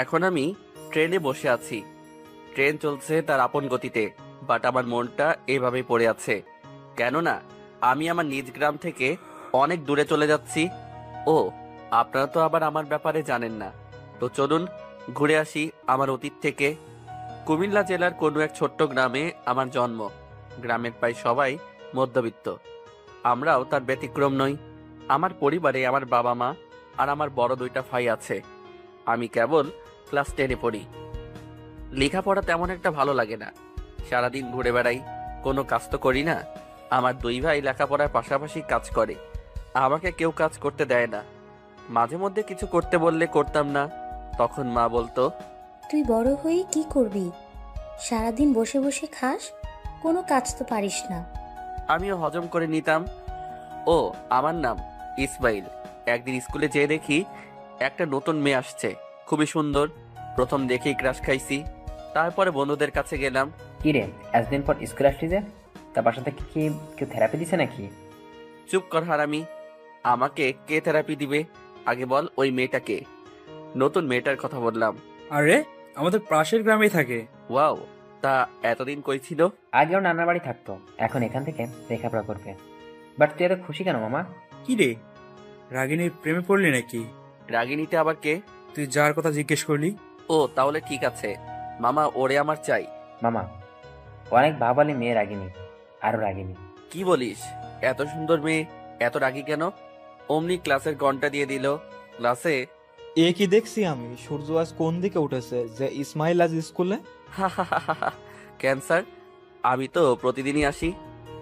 এখন আমি ট্রেনে বসে আছি। ট্রেন চলছে তার আপন গতিতে, বাট আমার মনটা এভাবেই পড়ে আছে। কেননা আমি আমার নিজ গ্রাম থেকে অনেক দূরে চলে যাচ্ছি। ও, আপনারা তো আবার আমার ব্যাপারে জানেন না। তো চলুন ঘুরে আসি আমার অতীত থেকে। কুমিল্লা জেলার কোনো এক ছোট্ট গ্রামে আমার জন্ম। গ্রামের প্রায় সবাই মধ্যবিত্ত, আমরাও তার ব্যতিক্রম নই। আমার পরিবারে আমার বাবা মা আর আমার বড় দুইটা ভাই আছে। আমি কেবল ক্লাস 10-এ পড়ি। লেখাপড়া তেমন একটা ভালো লাগে না। সারাদিন ঘুরে বেড়াই, কোনো কাজ তো করি না। আমার দুই ভাই লেখাপড়ার পাশাপাশি কাজ করে, আমাকে কেউ কাজ করতে দেয় না। মাঝে মধ্যে কিছু করতে বললে করতাম না, তখন মা বলতো, তুই বড় হয়ে কি করবি? সারাদিন বসে বসে খাস, কোনো কাজ তো পারিস না। আমিও হজম করে নিতাম। ও, আমার নাম ইসমাইল। একদিন স্কুলে যেয়ে দেখি একটা নতুন মেয়ে আসছে, খুবই সুন্দর। প্রথম দেখেই ক্রাশ খাইছি। তারপরে বন্ধুদের কাছে গেলাম। কি রে, এতদিন পর স্কুল আসলি যে? তার বাসাতে কি কেউ থেরাপি দিছে নাকি? চুপ কর হারামি, আমাকে কে থেরাপি দিবে? আগে বল ওই মেয়েটাকে। নতুন মেয়েটার কথা বললাম। আরে, আমাদের পাশের গ্রামেই থাকে। ওয়াও, তা এতদিন কই ছিল? আগেও নানার বাড়ি থাকতো, এখন এখান থেকে লেখাপড়া করবে। বাট তুই এত খুশি কেন মামা? কি রে, রাগিনীর প্রেমে পড়লি নাকি? রাগিনীটা আবার কে? তুই যার কথা জিজ্ঞেস করলি। ও, তাহলে ঠিক আছে মামা, ওরে আমার চাই। মামা, অনেক ভাবালি মেয়ে রাগিনী, আরো রাগিনী। কি বলিস? এত সুন্দর মেয়ে এত রাগী কেন? অমনি ক্লাসের ঘন্টা দিয়ে দিল। ক্লাসে এ কি দেখছি আমি, সূর্য আজ কোন দিকে উঠেছে যে ইসমাইল আজ স্কুলে? ক্যান্সার, আমি তো প্রতিদিনই আসি,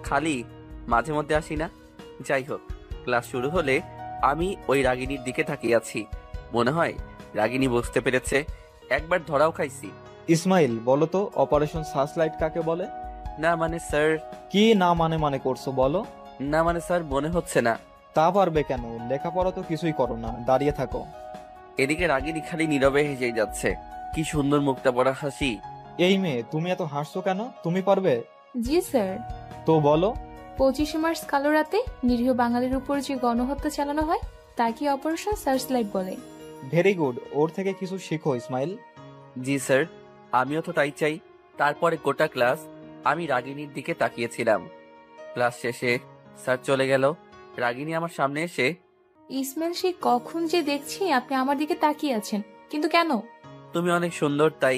খালি মাঝে মধ্যে আসি না। যাই হোক, ক্লাস শুরু হলে আমি ওই রাগিনীর দিকে তাকিয়ে আছি। মনে হয় রাগিনী বুঝতে পেরেছে। একবার ধরাও খাইছি। ইসমাইল, বলো তো অপারেশন সার্চলাইট কাকে বলে? না মানে স্যার। কি না মানে করছো বলো? না মানে স্যার, মনে হচ্ছে না। তা পারবে কেন? লেখাপড়া তো কিছুই করো না, দাঁড়িয়ে থাকো। এদিকে রাগিনী খালি নীরবে হেসেই যাচ্ছে। কি সুন্দর মুখটা পড়া হাসি। এই মেয়ে, তুমি এত হাসছো কেন? তুমি পারবে? জি স্যার। তো বলো। 25 মার্চ কালো রাতে নিরীহ বাঙালির উপর যে গণহত্যা চালানো হয় তাকে অপারেশন সার্চলাইট বলে। ভেরি গুড, ওর থেকে কিছু শেখো ইসমাইল। জি স্যার, আমিও তো তাই চাই। তারপরে গোটা ক্লাস আমি রাগিনীর দিকে তাকিয়েছিলাম। ক্লাস শেষে স্যার চলে গেল। রাগিনী আমার সামনে এসে, ইসমাইল, সে কখন যে দেখছি আপনি আমার দিকে তাকিয়ে আছেন, কিন্তু কেন? তুমি অনেক সুন্দর তাই।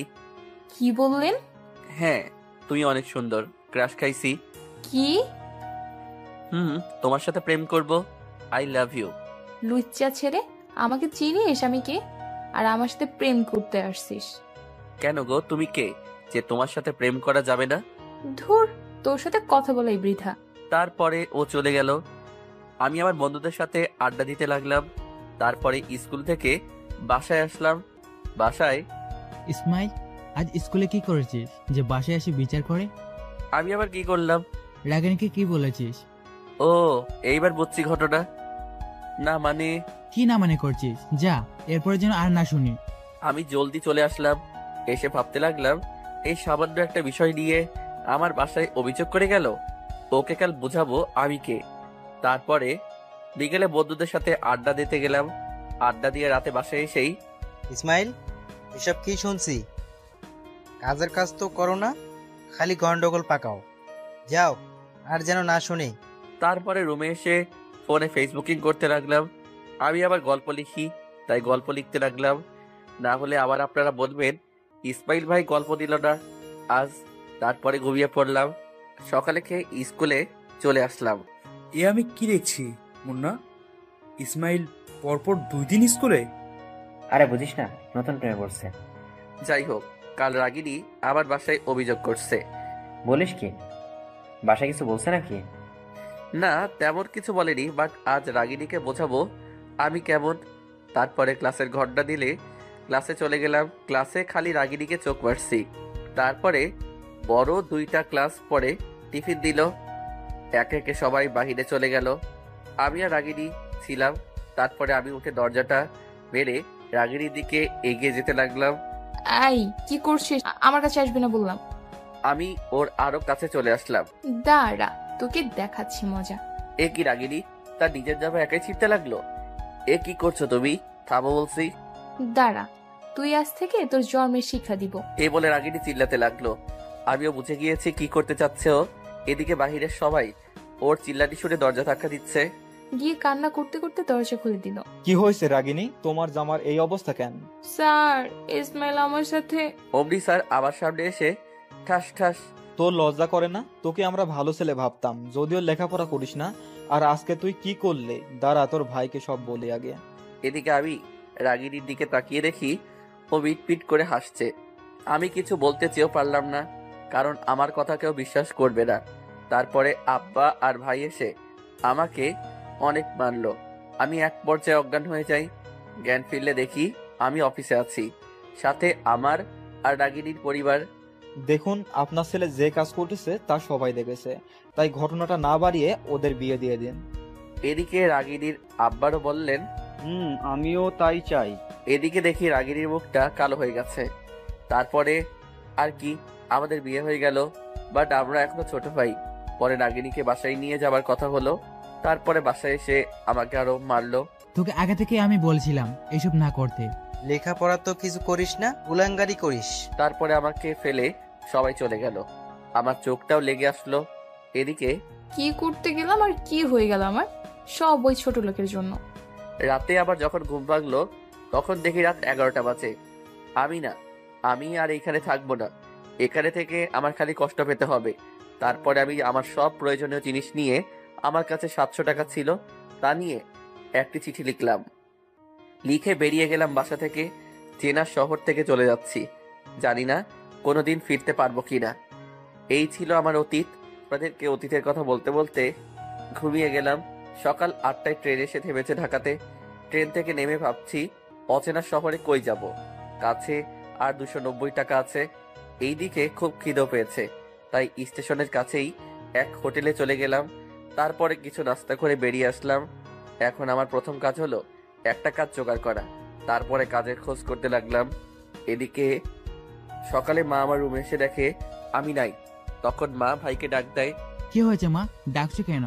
কি বললেন? হ্যাঁ, তুমি অনেক সুন্দর, ক্রাশ খাইছি। কি? তোমার সাথে প্রেম করব। I love you. লুচ্চা ছেলে, আমাকে চিনিস আমি কে? আর আমার সাথে প্রেম করতে আসছিস? কেন গো, তুমি কে যে তোমার সাথে প্রেম করা যাবে না? ধুর, তোর সাথে কথা বলাই বৃথা। তারপরে ও চলে গেল। আমি আমার বন্ধুদের সাথে আড্ডা দিতে লাগলাম। তারপরে স্কুল থেকে বাসায় আসলাম। বাসায় ইসমাইল, আজ স্কুলে কি করেছিস যে বাসায় এসে বিচার করে? আমি আবার কি করলাম? রাগিনীকে কি বলেছিস? ও, এইবার বুঝছি ঘটনা। না মানে কি না মানে করছিস? যা, এরপরে যেন আর না শুনি। আমি জলদি চলে আসলাম। এসে ভাবতে লাগলাম, এই সামান্য একটা বিষয় নিয়ে আমার বাসায় অভিযোগ করে গেল। ওকে কাল বুঝাবো আমি কে। তারপরে বিকেলে বন্ধুদের সাথে আড্ডা দিতে গেলাম। আড্ডা দিয়ে রাতে বাসায় এসেই, ইসমাইল, এসব কি শুনছি? কাজের কাজ তো করো না, খালি গন্ডগোল পাকাও। যাও, আর যেন না শুনি। তারপরে রুমে এসে ফোনে ফেসবুকিং করতে লাগলাম। আমি আবার গল্প লিখি, তাই গল্প লিখতে লাগলাম। না হলে আবার আপনারা বলবেন ইসমাইল ভাই গল্প দিল না আজ। তারপরে ঘুমিয়ে পড়লাম। সকালে খেয়ে স্কুলে চলে আসলাম। এ আমি কি দেখছি মুন্না, ইসমাইল পরপর 2 দিন স্কুলে? আরে বুঝিস না, নতুন প্রেমে পড়ছে। যাই হোক, কাল রাগিনী আমার বাসায় অভিযোগ করছে। বলিস কি? বাসায় কিছু বলছে নাকি? না, তেমন কিছু বলেনি, বাট আজ রাগিনীকে বোঝাবো আমি কেমন। তারপরে ক্লাসের ঘন্টা দিলে ক্লাসে চলে গেলাম। ক্লাসে খালি রাগিনীকে চোখ মারছি। তারপরে বড় 2টা ক্লাস পরে টিফিন দিল। একে একে সবাই বাহিরে চলে গেল। আমি আর রাগিনী ছিলাম। তারপরে আমি উঠে দরজাটা মেরে রাগিনীর দিকে এগিয়ে যেতে লাগলাম। আই, কি করছিস? আমার কাছে আসবি না বললাম। আমি ওর আরো কাছে চলে আসলাম। দাঁড়া, তোকে দেখাচ্ছি মজা। এ কি রাগিনী, তার নিজের জামা একাই ছিঁড়তে লাগলো। এ কি করছো তুমি? থামো বলছি। দাঁড়া, তুই আজ থেকে তোর জন্মের শিক্ষা দিব। এই বলে রাগিনী চিল্লাতে লাগলো। আমিও বুঝে গিয়েছি কি করতে চাচ্ছে ও। এদিকে বাহিরের সবাই ওর চিল্লাটি শুনে দরজা ধাক্কা দিচ্ছে। গিয়ে কান্না করতে করতে দরজা খুলে দিল। কি হয়েছে রাগিনী, তোমার জামার এই অবস্থা কেন? স্যার, ইসমাইল আমার সাথে। অমনি স্যার আমার সামনে এসে ঠাস ঠাস। তোর লজ্জা করে না? তোকে আমরা ভালো ছেলে ভাবতাম, যদিও লেখাপড়া করিস না। আর আজকে তুই কি করলে? দাঁড়া, তোর ভাইকে সব বলি আগে। এদিকে আমি রাগিনীর দিকে তাকিয়ে দেখি ও মিটপিট করে হাসছে। আমি কিছু বলতে চেয়েও পারলাম না, কারণ আমার কথা কেউ বিশ্বাস করবে না। তারপরে আব্বা আর ভাই এসে আমাকে অনেক মারলো। আমি এক পর্যায়ে অজ্ঞান হয়ে যাই। জ্ঞান ফিরলে দেখি আমি অফিসে আছি, সাথে আমার আর রাগিনীর পরিবার। দেখুন, আপনার ছেলে যে কাজ করতেছে তা সবাই দেখেছে, তাই ঘটনাটা না বাড়িয়ে ওদের বিয়ে দিয়ে দিন। এদিকে রাগিনীর আব্বারও বললেন, আমিও তাই চাই। এদিকে দেখি রাগিনীর মুখটা কালো হয়ে গেছে। তারপরে আর কি, আমাদের বিয়ে হয়ে গেল। বাট আমরা এখনো ছোট ভাই। পরে রাগিনীকে বাসায় নিয়ে যাবার কথা হলো। তারপরে বাসায় এসে আমাকে আরো মারলো। তোকে আগে থেকে আমি বলছিলাম এসব না করতে। লেখাপড়া তো কিছু করিস না, উলাঙ্গারি করিস। তারপরে আমাকে ফেলে সবাই চলে গেল। আমার চোখটাও লেগে আসলো। এদিকে কি করতে গেলাম আর কি হয়ে গেল আমার, সব ওই ছোট লোকের জন্য। রাতে আবার যখন ঘুম ভাঙলো তখন দেখি রাত 11টা বাজে। আমি আর এখানে থাকবো না। এখানে থেকে আমার খালি কষ্ট পেতে হবে। তারপরে আমি আমার সব প্রয়োজনীয় জিনিস নিয়ে, আমার কাছে 700 টাকা ছিল, তা নিয়ে একটি চিঠি লিখলাম। লিখে বেরিয়ে গেলাম বাসা থেকে। চেনা শহর থেকে চলে যাচ্ছি, জানি না কোনোদিন ফিরতে পারবো কিনা। এই ছিল আমার অতীত। আপনাদেরকে অতীতের কথা বলতে বলতে ঘুমিয়ে গেলাম। সকাল 8টায় ট্রেন এসে থেমেছে ঢাকাতে। ট্রেন থেকে নেমে ভাবছি অচেনা শহরে কই যাব। কাছে আর 290 টাকা আছে। এইদিকে খুব খিদেও পেয়েছে, তাই স্টেশনের কাছেই এক হোটেলে চলে গেলাম। তারপরে কিছু নাস্তা করে বেরিয়ে আসলাম। এখন আমার প্রথম কাজ হলো একটা কাজ জোগাড় করা। তারপরে কাজের খোঁজ করতে লাগলাম। এদিকে সকালে মা আমার রুমে এসে দেখে আমি নাই। তখন মা ভাইকে ডাক দেয়। কি হয়েছে মা, ডাকছো কেন?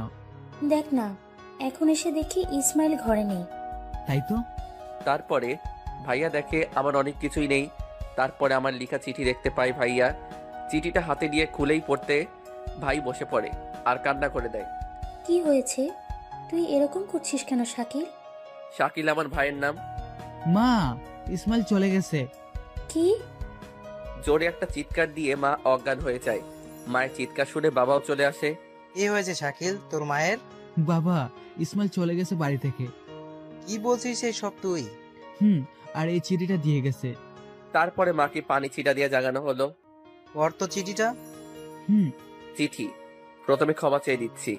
দেখ না, এখন এসে দেখি ইসমাইল ঘরে নেই। তাই তো। তারপরে ভাইয়া দেখে আমার অনেক কিছুই নেই। তারপরে আমার লেখা চিঠি দেখতে পাই ভাইয়া। চিঠিটা হাতে নিয়ে খুলেই পড়তে ভাই বসে পড়ে আর কান্না করে দেয়। কি হয়েছে? তুই এরকম করছিস কেন শাকিল? শাকিল আমার ভাইয়ের নাম। মা, ইসমাইল চলে গেছে। কি? জোরে একটা চিৎকার দিয়ে মা অজ্ঞান হয়ে যায়। মায়ের চিৎকার শুনে বাবাও চলে আসে। এ হয়েছে শাকিল, তোর মায়ের? বাবা, ইসমাইল চলে গেছে বাড়ি থেকে। কি বলছিস এই সব তুই? আর এই চিঠিটা দিয়ে গেছে। তারপরে মাকে পানি ছিটা দিয়ে জাগানো হলো। পর তো চিঠিটা। চিঠি। প্রথমে ক্ষমা চেয়ে দিচ্ছি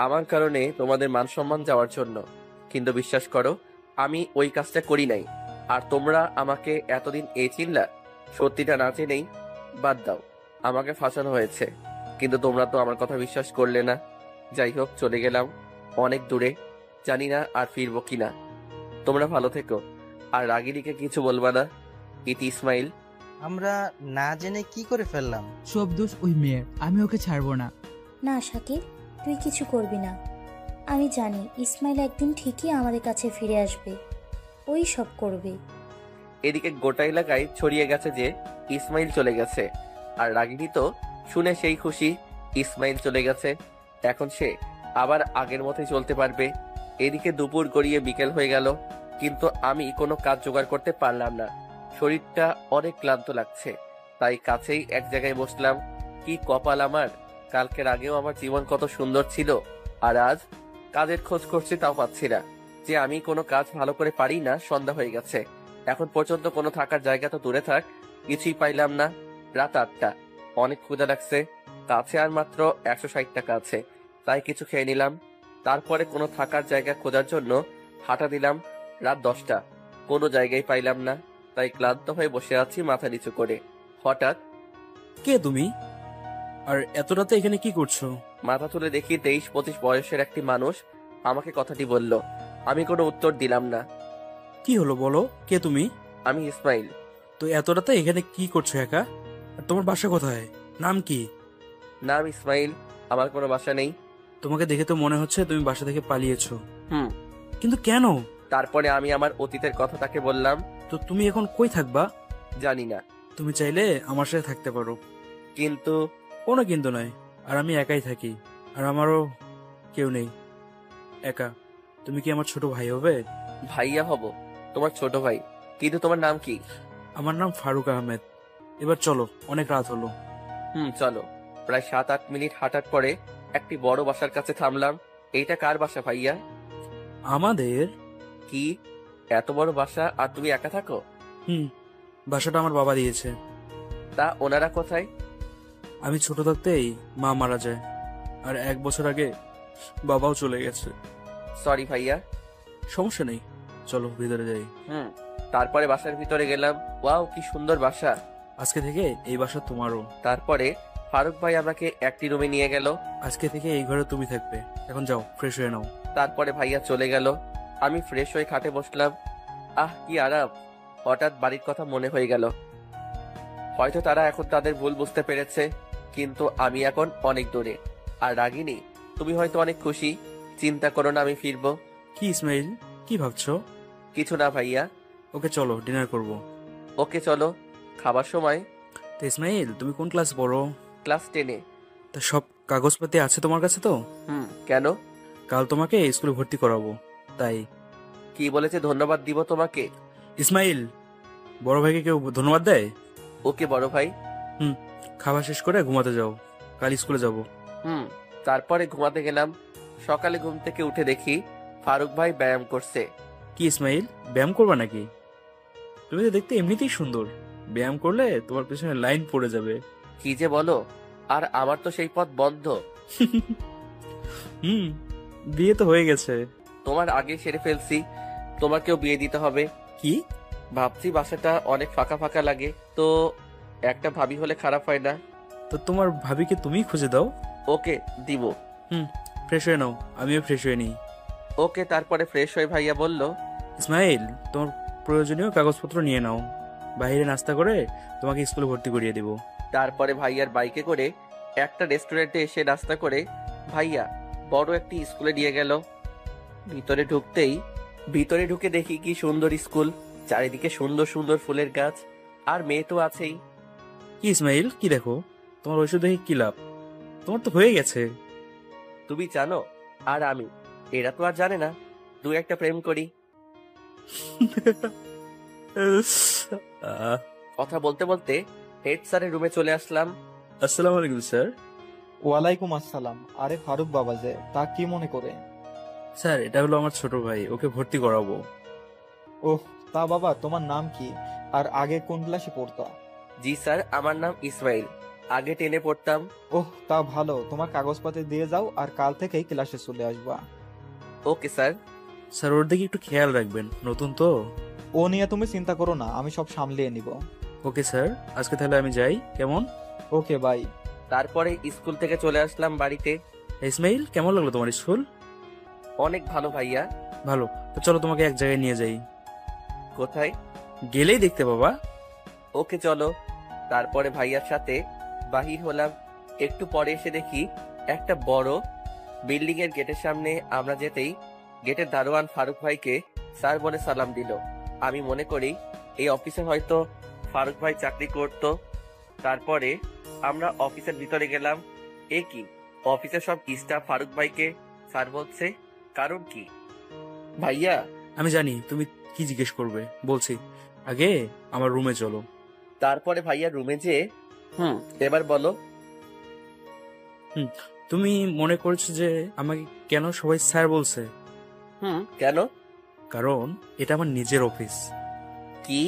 আমার কারণে তোমাদের মান সম্মান যাওয়ার জন্য, কিন্তু বিশ্বাস করো আমি ওই কাজটা করি নাই। আর তোমরা আমাকে এতদিন এই চিনলা, সত্যিটা না জেনেই। বাদ দাও, আমাকে ফাঁসানো হয়েছে, কিন্তু তোমরা তো আমার কথা বিশ্বাস করলে না। যাই হোক, চলে গেলাম অনেক দূরে, জানি না আর ফিরবো কিনা। তোমরা ভালো থেকো, আর রাগিনীকে কিছু বলবা না। ইতি ইসমাইল। আমরা না জেনে কি করে ফেললাম? সব দোষ ওই মেয়ের, আমি ওকে ছাড়বো না। না শাকিল, তুই কিছু করবি না। আমি জানি ইসমাইল একদিন ঠিকই আমাদের কাছে ফিরে আসবে, ওই সব করবে। এদিকে গোটা এলাকায় ছড়িয়ে গেছে যে ইসমাইল চলে গেছে, আর রাগিনী তো শুনে সেই খুশি। ইসমাইল চলে গেছে, এখন সে আবার আগের মতোই চলতে পারবে। এদিকে দুপুর গড়িয়ে বিকেল হয়ে গেল, কিন্তু আমি কোনো কাজ জোগাড় করতে পারলাম না। শরীরটা অনেক ক্লান্ত লাগছে, তাই কাছেই এক জায়গায় বসলাম। কি কপাল আমার, কালকের আগেও আমার জীবন কত সুন্দর ছিল, আর আজ কাজের খোঁজ করছি তাও পাচ্ছি না। যে আমি কোনো কাজ ভালো করে পারি না। সন্ধ্যা হয়ে গেছে, এখন পর্যন্ত কোনো থাকার জায়গা তো দূরে থাক, কিছুই পাইলাম না। রাত 8টা, অনেক ক্ষুধা লাগছে। কাছে আর মাত্র 160 টাকা আছে, তাই কিছু খেয়ে নিলাম। তারপরে কোনো থাকার জায়গা খোঁজার জন্য হাঁটা দিলাম। রাত 10টা, কোনো জায়গায় পাইলাম না, তাই ক্লান্ত হয়ে বসে আছি মাথা নিচু করে। হঠাৎ, কে তুমি? আর এত রাতে এখানে কি করছো? মাথা তুলে দেখি 23-25 বয়সের একটি মানুষ আমাকে কথাটি বলল। আমি কোনো উত্তর দিলাম না। কি হলো বলো, কে তুমি? আমি ইসমাইল। তো এত রাতে এখানে কি করছো একা? আর তোমার বাসা কোথায়? নাম কি? নাম ইসমাইল, আমার কোনো বাসা নেই। তোমাকে দেখে তো মনে হচ্ছে তুমি বাসা থেকে পালিয়েছো। হুম। কিন্তু কেন? তারপরে আমি আমার অতীতের কথা তাকে বললাম। তো তুমি এখন কই থাকবা? জানি না, তুমি চাইলে আমার সাথে থাকতে পারো। কিন্তু কোনো কিন্তু নয়। আর আমি একাই থাকি, আর আমারও কেউ নেই, একা। তুমি কি আমার ছোট ভাই হবে? ভাইয়া হব, তোমার ছোট ভাই। কিন্তু তোমার নাম কি? আমার নাম ফারুক আহমেদ। এবার চলো, অনেক রাত হলো। চলো। প্রায় 7-8 মিনিট হাঁটার পরে একটি বড় বাসার কাছে থামলাম। এইটা কার বাসা ভাইয়া? আমাদের। কি এত বড় বাসা, আর তুমি একা থাকো? বাসাটা আমার বাবা দিয়েছে। তা ওনারা কোথায়? আমি ছোট থাকতেই মা মারা যায়, আর 1 বছর আগে বাবাও চলে গেছে। সরি ভাইয়া। সমস্যা নেই, চলো ভিতরে যাই। তারপরে বাসার ভিতরে গেলাম। ওয়াও, কি সুন্দর বাসা। আজকে থেকে এই বাসা তোমারও। তারপরে ফারুক ভাই আমাকে একটি রুমে নিয়ে গেল। আজকে থেকে এই ঘরে তুমি থাকবে। এখন যাও, ফ্রেশ হয়ে নাও। তারপরে ভাইয়া চলে গেল। আমি ফ্রেশ হয়ে খাটে বসলাম। কি আরাম। হঠাৎ বাড়ির কথা মনে হয়ে গেল। হয়তো তারা এখন তাদের ভুল বুঝতে পেরেছে, কিন্তু আমি এখন অনেক দূরে। আর রাগিনী, তুমি হয়তো অনেক খুশি। চিন্তা করো না, আমি ফিরবো। কি ইসমাইল, কি ভাবছো? কিছু না ভাইয়া। ওকে চলো, ডিনার করব। ওকে চলো। খাবার সময়। তো ইসমাইল, তুমি কোন ক্লাস পড়ো? ক্লাস 10-এ। তা সব কাগজপাতি আছে তোমার কাছে তো? কেন? কাল তোমাকে স্কুলে ভর্তি করাবো, তাই। কি বলেছে ধন্যবাদ দিব তোমাকে? ইসমাইল, বড় ভাইকে কেউ ধন্যবাদ দেয়? ওকে বড় ভাই। খাবার শেষ করে ঘুমাতে যাও, কাল স্কুলে যাব। তারপরে ঘুমাতে গেলাম। সকালে ঘুম থেকে উঠে দেখি ফারুক ভাই ব্যায়াম করছে। কি ইসমাইল, ব্যায়াম করবা নাকি? তুমি তো দেখতে এমনিতেই সুন্দর, ব্যায়াম করলে তোমার পেছনে লাইন পড়ে যাবে। কি যে বলো, আর আমার তো সেই পথ বন্ধ। বিয়ে তো হয়ে গেছে। তোমার আগে সেরে ফেলছি, তোমাকেও বিয়ে দিতে হবে। কি? ভাবছি বাসাটা অনেক ফাঁকা ফাঁকা লাগে, তো একটা ভাবি হলে খারাপ হয় না। তো তোমার ভাবিকে তুমি খুঁজে দাও। ওকে দিব। ফ্রেশ হয়ে নাও, আমিও ফ্রেশ হয়ে নিই। ওকে। তারপরে ফ্রেশ হয়ে ভাইয়া বলল, ইসমাইল, তোমার প্রয়োজনীয় কাগজপত্র নিয়ে নাও, বাইরে নাস্তা করে তোমাকে স্কুলে ভর্তি করিয়ে দিব। তারপরে ভাইয়ার বাইকে করে একটা রেস্টুরেন্টে এসে নাস্তা করে ভাইয়া বড় একটি স্কুলে নিয়ে গেল। ভিতরে ঢুকে দেখি কি সুন্দর স্কুল। চারিদিকে সুন্দর সুন্দর ফুলের গাছ, আর মেয়ে তো আছেই। কি ইসমাইল, কি দেখো? তোমার ওইসব দেখে কি লাভ? তোমার তো হয়ে গেছে। তুমি জানো আর আমি, এরা তো আর জানে না, 2-1টা প্রেম করি। কথা বলতে বলতে হেড স্যারের রুমে চলে আসলাম। আসসালামু আলাইকুম স্যার। ওয়ালাইকুম আসসালাম। আরে ফারুক বাবা যে, তা কি মনে করে? স্যার, এটা হলো আমার ছোট ভাই, ওকে ভর্তি করাবো। ওহ, তা বাবা তোমার নাম কি, আর আগে কোন ক্লাসে পড়তো? জি স্যার, আমার নাম ইসমাইল, আগে 10-এ পড়তাম। ওহ, তা ভালো। তোমার কাগজপাতি দিয়ে যাও, আর কাল থেকেই ক্লাসে চলে আসবা। Okay sir. স্যার, ওর দিকে একটু খেয়াল রাখবেন, নতুন তো। ও নিয়ে তুমি চিন্তা করো না, আমি সব সামলিয়ে নিব। ওকে স্যার, আজকে তাহলে আমি যাই, কেমন? Okay bye. তারপরে স্কুল থেকে চলে আসলাম বাড়িতে। ইসমাইল, কেমন লাগলো তোমার স্কুল? অনেক ভালো ভাইয়া। ভালো, তো চলো তোমাকে এক জায়গায় নিয়ে যাই। কোথায়? গেলেই দেখতে বাবা। ওকে চলো। তারপরে ভাইয়ার সাথে বাহির হলাম। একটু পরে এসে দেখি একটা বড় বিল্ডিং এর গেটের সামনে। আমরা যেতেই গেটের দারোয়ান ফারুক ভাইকে স্যার বলে সালাম দিল। আমি মনে করি এই অফিসে হয়তো ফারুক ভাই চাকরি করত। তারপরে আমরা অফিসের ভিতরে গেলাম। কি অফিসের সব স্টাফ ফারুক ভাইকে স্যার বলছে, কারণ কি? ভাইয়া, আমি জানি তুমি কি জিজ্ঞেস করবে, বলছি। আগে আমার রুমে চলো। তারপরে ভাইয়া রুমে যেয়ে এবার বলো। তুমি মনে করছো যে আমাকে কেন সবাই স্যার বলছে? কেন? কারণ এটা আমার নিজের অফিস। কি?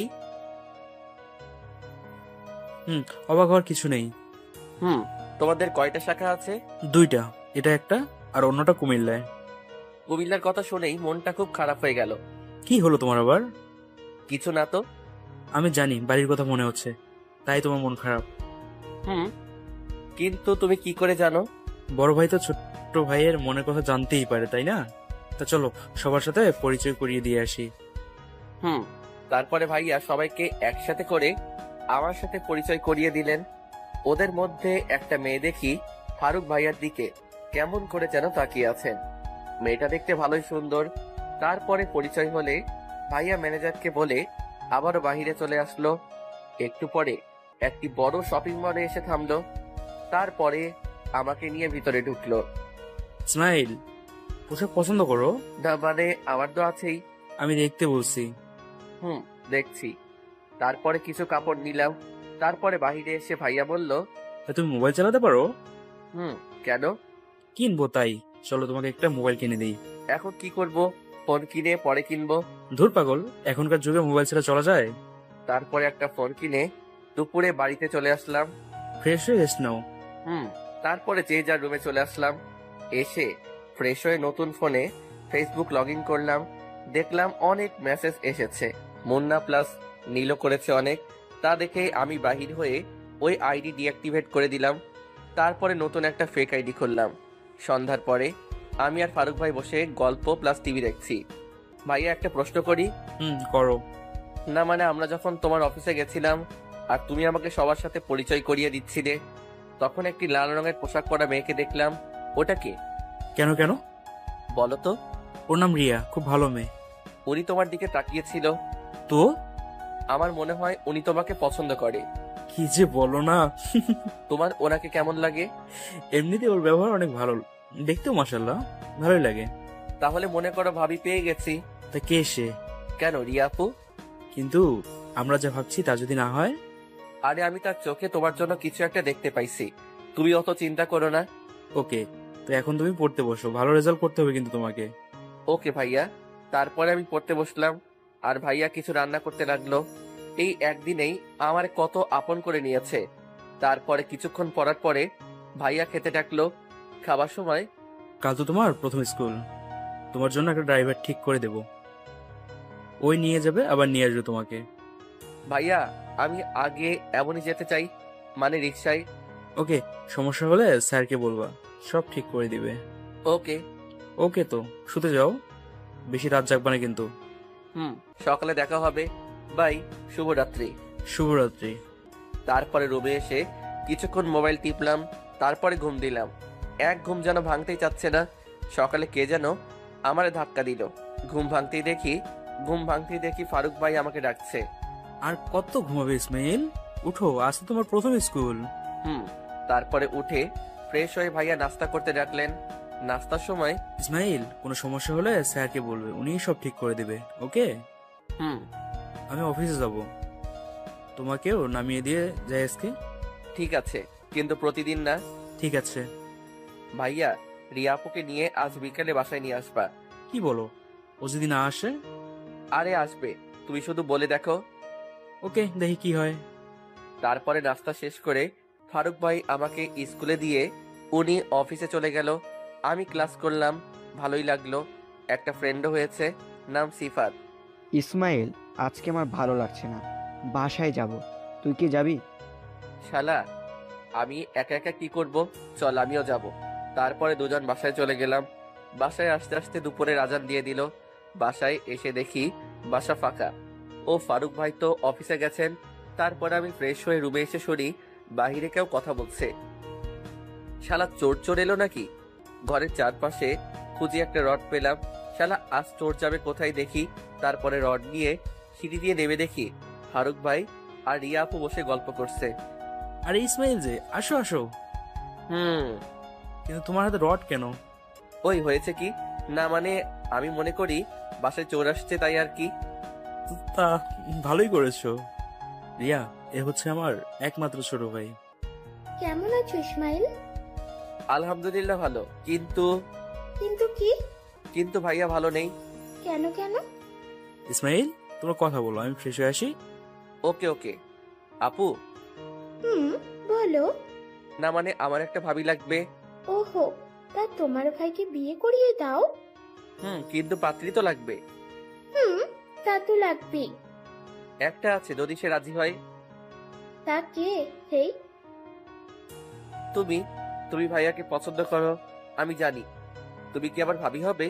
অবাক হওয়ার কিছু নেই। তোমাদের কয়টা শাখা আছে? 2টা, এটা একটা, আর অন্যটা কুমিল্লায়। কুমিল্লার কথা শুনেই মনটা খুব খারাপ হয়ে গেল। কি হলো তোমার আবার? কিছু না তো। আমি জানি বাড়ির কথা মনে হচ্ছে, তাই তোমার মন খারাপ। কিন্তু তুমি কি করে জানো? বড় ভাই তো ছোট্ট ভাইয়ের মনের কথা জানতেই পারে, তাই না? তা চলো সবার সাথে পরিচয় করিয়ে দিয়ে আসি। তারপরে ভাইয়া সবাইকে একসাথে করে আমার সাথে পরিচয় করিয়ে দিলেন। ওদের মধ্যে একটা মেয়ে দেখি ফারুক ভাইয়ার দিকে কেমন করে যেন তাকিয়ে আছেন। মেয়েটা দেখতে ভালোই সুন্দর, তারপরে পরিচয় হলে ভাইয়া ম্যানেজারকে বলে আবারও বাহিরে চলে আসলো। একটু পরে একটি বড় শপিং মলে এসে থামলো। তারপরে আমাকে নিয়ে ভিতরে ঢুকলো। ইসমাইল, পোশাক পছন্দ করো? না মানে আমার তো আছেই। আমি দেখতে বলছি। দেখছি। তারপরে কিছু কাপড় নিলাম। তারপরে বাহিরে এসে ভাইয়া বলল, তুমি মোবাইল চালাতে পারো? কেন? কিনবো তাই। চলো তোমাকে একটা মোবাইল কিনে দিই। এখন কি করব? ফোন কিনে পরে কিনবো। ধুর পাগল, এখনকার যুগে মোবাইল ছাড়া চলা যায়? তারপরে একটা ফোন কিনে দুপুরে বাড়িতে চলে আসলাম। ফ্রেশ হয়ে রেস্ট নাও। তারপরে যে যার রুমে চলে আসলাম। এসে ফ্রেশ হয়ে নতুন ফোনে ফেসবুক লগ ইন করলাম। দেখলাম অনেক মেসেজ এসেছে। মুন্না প্লাস নীলও করেছে অনেক। তা দেখে আমি বাহির হয়ে ওই আইডি ডিঅ্যাক্টিভেট করে দিলাম। তারপরে নতুন একটা ফেক আইডি খুললাম। সন্ধ্যার পরে আমি আর ফারুক ভাই বসে গল্প প্লাস টিভি দেখছি। ভাইয়া একটা প্রশ্ন করি? করো। না মানে আমরা যখন তোমার অফিসে গেছিলাম আর তুমি আমাকে সবার সাথে পরিচয় করিয়ে দিচ্ছিলে, তখন একটি লাল রঙের পোশাক পরা মেয়েকে দেখলাম। ওটা কে? কেন কেন বলো তো। ওর নাম রিয়া, খুব ভালো মেয়ে। উনি তোমার দিকে তাকিয়েছিল তো? আমার মনে হয় উনি তোমাকে পছন্দ করে। কি যে বলো না। তোমার ওনাকে কেমন লাগে? এমনিতে ওর ব্যবহার অনেক ভালো, দেখতেও মাশাআল্লাহ ভালোই লাগে। তাহলে মনে করো ভাবি পেয়ে গেছি। তা কে সে? কেন রিয়া আপু? কিন্তু আমরা যা ভাবছি তা যদি না হয়? আরে আমি তার চোখে তোমার জন্য কিছু একটা দেখতে পাইছি, তুমি অত চিন্তা করো না। ওকে, তো এখন তুমি পড়তে বসো, ভালো রেজাল্ট করতে হবে কিন্তু তোমাকে। ওকে ভাইয়া। তারপরে আমি পড়তে বসলাম আর ভাইয়া কিছু রান্না করতে লাগলো। এই একদিনেই আমার কত আপন করে নিয়েছে। তারপরে কিছুক্ষণ পড়ার পরে ভাইয়া খেতে ডাকলো। খাবার সময়, কাল তো তোমার প্রথম স্কুল, তোমার জন্য একটা ড্রাইভার ঠিক করে দেব, ওই নিয়ে যাবে আবার নিয়ে আসবে তোমাকে। ভাইয়া আমি আগে এমনই যেতে চাই, মানে রিক্সায়। ওকে, সমস্যা হলে স্যারকে বলবা, সব ঠিক করে দিবে। ওকে। ওকে, তো শুতে যাও, বেশি রাত জাগবা না কিন্তু। সকালে দেখা হবে। বাই, শুভরাত্রি। শুভরাত্রি। তারপরে রুমে এসে কিছুক্ষণ মোবাইল টিপলাম। তারপরে ঘুম দিলাম। এক ঘুম যেন ভাঙতেই চাচ্ছে না। সকালে কে যেন আমারে ধাক্কা দিল। ঘুম ভাঙতেই দেখি ফারুক ভাই আমাকে ডাকছে। আর কত ঘুমাবে ইসমাইল, উঠো, আজ তো তোমার প্রথম স্কুল। তারপরে উঠে ফ্রেশ হয়ে ভাইয়া নাস্তা করতে ডাকলেন। নাস্তার সময়, ইসমাইল কোনো সমস্যা হলে স্যারকে বলবে, উনিই সব ঠিক করে দেবে। ওকে। আমি অফিসে যাব, তোমাকেও নামিয়ে দিয়ে যাই আজকে। ঠিক আছে, কিন্তু প্রতিদিন না। ঠিক আছে। ভাইয়া রিয়া আপুকে নিয়ে আজ বিকালে বাসায় নিয়ে আসবা। কি বলো, ও যদি না আসে? আরে আসবে, তুমি শুধু বলে দেখো। ওকে, দেখি কি হয়। তারপরে নাস্তা শেষ করে ফারুক ভাই আমাকে স্কুলে দিয়ে উনি অফিসে চলে গেল। আমি ক্লাস করলাম, ভালোই লাগলো। একটা ফ্রেন্ডও হয়েছে, নাম সিফাত। ইসমাইল, আজকে আমার ভালো লাগছে না, বাসায় যাব। তুই কি যাবি? শালা, আমি একা একা কি করব? চল আমিও যাব। তারপরে দুজন বাসায় চলে গেলাম। বাসায় আসতে আসতে দুপুরের আজান দিয়ে দিল। বাসায় এসে দেখি বাসা ফাঁকা। ও ফারুক ভাই তো অফিসে গেছেন। তারপরে আমি ফ্রেশ হয়ে রুমে এসে শুনি বাহিরে কেউ কথা বলছে। শালা চোর এলো নাকি? ঘরের চারপাশে খুঁজে একটা রড পেলাম। শালা আজ চোর যাবে কোথায় দেখি। তারপরে রড নিয়ে সিঁড়ি দিয়ে নেমে দেখি ফারুক ভাই আর রিয়া আপু বসে গল্প করছে। আরে ইসমাইল যে, আসো আসো। কিন্তু তোমার হাতে রড কেন? ওই হয়েছে কি না মানে আমি মনে করি বাসায় চোর আসছে তাই আর কি। তা ভালোই করেছো। রিয়া, এ হচ্ছে আমার একমাত্র ছোট ভাই। কেমন আছো ইসমাইল? আলহামদুলিল্লাহ ভালো, কিন্তু কিন্তু কি? কিন্তু ভাইয়া ভালো নেই। কেন কেন? ইসমাইল, তোমরা কথা বলো, আমি ফ্রেশ হয়ে আসি। ওকে ওকে। আপু, বলো। না মানে আমার একটা ভাবি লাগবে। ওহো, তা তোমার ভাইকে বিয়ে করিয়ে দাও। কিন্তু পাত্রী তো লাগবে। তা তো লাগবেই। একটা আছে, যদি সে রাজি হয়। তা কে? হেই, তুমি ভাইয়াকে পছন্দ করো, আমি জানি। তুমি কি আবার ভাবি হবে?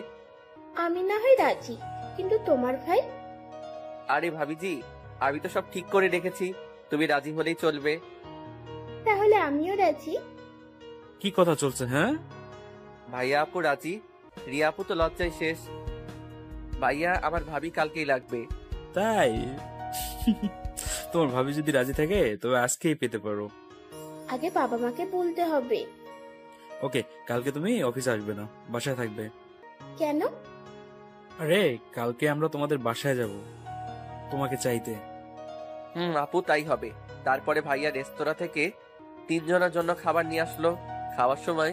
আমি না হয় রাজি, কিন্তু তোমার ভাই? আরে ভাবিজি, আমি তো সব ঠিক করে রেখেছি, তুমি রাজি হলেই চলবে। তাহলে আমিও রাজি। কি কথা চলছে? হ্যাঁ, ভাইয়া আপু রাজি, রিয়া আপু তো লজ্জায় শেষ। ভাইয়া আমার ভাবি কালকেই লাগবে। তাই? তোমার ভাবি যদি রাজি থাকে তবে আজকেই পেতে পারো। আগে বাবা মাকে বলতে হবে। ওকে, কালকে তুমি অফিসে আসবে না, বাসায় থাকবে। কেন? আরে কালকে আমরা তোমাদের বাসায় যাব তোমাকে চাইতে। আপু তাই হবে। তারপরে ভাইয়া রেস্তোরাঁ থেকে 3 জনের জন্য খাবার নিয়ে আসলো। খাওয়ার সময়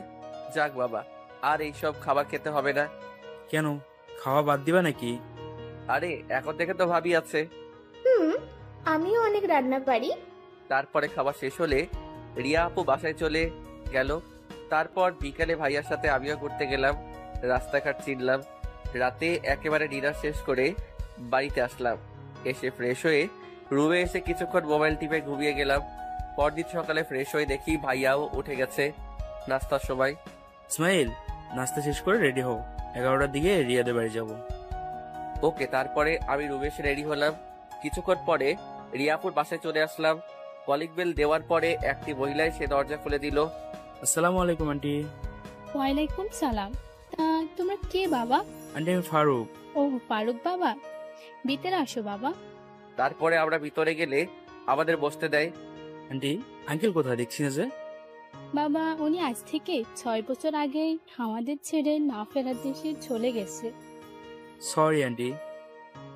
যাক বাবা, আর এইসব খাবার খেতে হবে না। কেন, খাওয়া বাদ দিবা নাকি? আরে এখন থেকে তো ভাবি আছে। আমিও অনেক রান্না পারি। তারপরে খাওয়া শেষ হলে রিয়া আপু বাসায় চলে গেল। তারপর বিকালে ভাইয়ার সাথে আমিও ঘুরতে গেলাম, রাস্তাঘাট চিনলাম। রাতে একেবারে ডিনার শেষ করে বাড়িতে আসলাম। এসে ফ্রেশ হয়ে রুমে এসে কিছুক্ষণ মোবাইল টিপে ঘুমিয়ে গেলাম। পরদিন সকালে ফ্রেশ হয়ে দেখি ভাইয়াও উঠে গেছে নাস্তার সময়। ইসমাইল, নাস্তা শেষ করে রেডি হও, 11টার দিকে রিয়াদের বাড়ি যাব। ওকে। তারপরে আমি রুমে এসে রেডি হলাম। কিছুক্ষণ পরে রিয়াপুর বাসায় চলে আসলাম। কলিং বেল দেওয়ার পরে একটি মহিলা সে দরজা খুলে দিল। আসসালামু আলাইকুম আন্টি। ওয়ালাইকুম সালাম। তা তোমরা কে বাবা? আন্টি আমি ফারুক। ও ফারুক বাবা, ভিতরে আসো বাবা। তারপরে আমরা ভিতরে গেলে আমাদের বসতে দেয়। আন্টি, আঙ্কেল কোথায় দেখছি না যে? বাবা উনি আজ থেকে 6 বছর আগে আমাদের ছেড়ে না ফেরার দেশে চলে গেছে। Sorry aunty.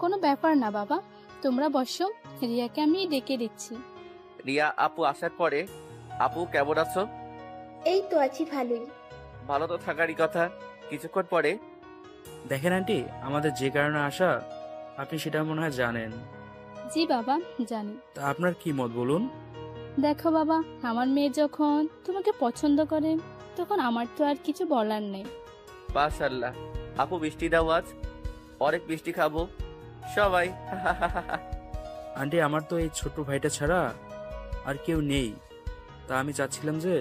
কোনো ব্যাপার না বাবা, তোমরা বসো, রিয়াকে আমি ডেকে দিচ্ছি। রিয়া আপু আসার পরে, আপু কেমন আছো? এই তো আছি ভালোই। ভালো তো থাকারই কথা। কিছুক্ষণ পরে, দেখেন আন্টি, আমাদের যে কারণে আসা আপনি সেটা মনে হয় জানেন। জি বাবা জানি। তা আপনার কি মত বলুন? দেখো বাবা, আমার মেয়ে যখন তোমাকে পছন্দ করে তখন আমার তো আর কিছু বলার নেই। মাশাআল্লাহ। আপু মিষ্টি দাও, আজ অনেক মিষ্টি খাবো সবাই। আন্টি, আমার তো এই ছোট ভাইটা ছাড়া আর কেউ নেই। তা আমি চাচ্ছিলাম যে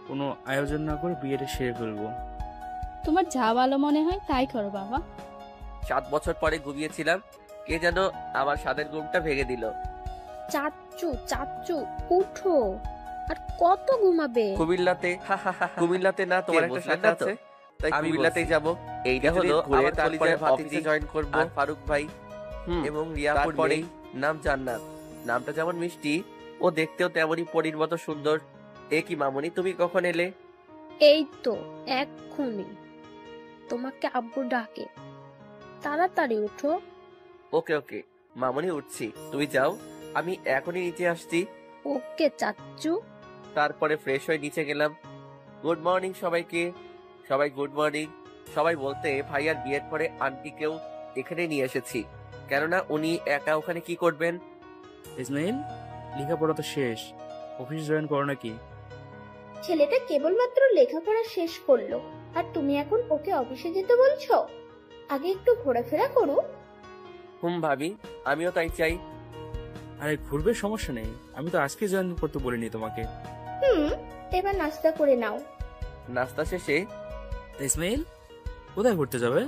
কোনো আয়োজন না করে বিয়েটা সেরে ফেলবো। তোমার যা ভালো মনে হয় তাই করো বাবা। 7 বছর পরে ঘুমিয়েছিলাম, কে যেন আমার স্বাদের ঘুমটা ভেঙে দিল। চাচ্চু চাচ্চু উঠো, আর কত ঘুমাবে? কুমিল্লাতে না তোমার একটা শাখা আছে, তাই কুমিল্লাতেই যাব। এইটা হলো আমার তারপরে অফিসে জয়েন করব। আর ফারুক ভাই এবং রিয়া পরেই নাম জান্নাত। নামটা যেমন মিষ্টি, ও দেখতেও তেমনই পরীর মতো সুন্দর। এ কি মামুনি, তুমি কখন এলে? এই তো এক্ষুনি। তোমাকে আব্বু ডাকে, তাড়াতাড়ি উঠো। ওকে ওকে মামুনি, উঠছি, তুমি যাও, আমি এখনই নিচে আসছি। ওকে চাচ্চু। তারপরে ফ্রেশ হয়ে নিচে গেলাম। গুড মর্নিং সবাইকে। সবাই গুড মর্নিং। সবাই বলতে ভাইয়ার বিয়ের পরে আন্টিকেও এখানে নিয়ে এসেছি, কেননা উনি একা ওখানে কি করবেন। ইসমাইল, লেখাপড়া তো শেষ, অফিস জয়েন করো নাকি? ছেলেটা কেবলমাত্র লেখাপড়া শেষ করলো, আর তুমি এখন ওকে অফিসে যেতে বলছো? আগে একটু ঘোরাফেরা করো। ভাবি, আমিও তাই চাই। আরে ঘুরবে, সমস্যা নেই, আমি তো আজকে জয়েন করতে বলিনি তোমাকে। এবার নাস্তা করে নাও। নাস্তা শেষে ইসমাইল কোথায় ঘুরতে যাবে?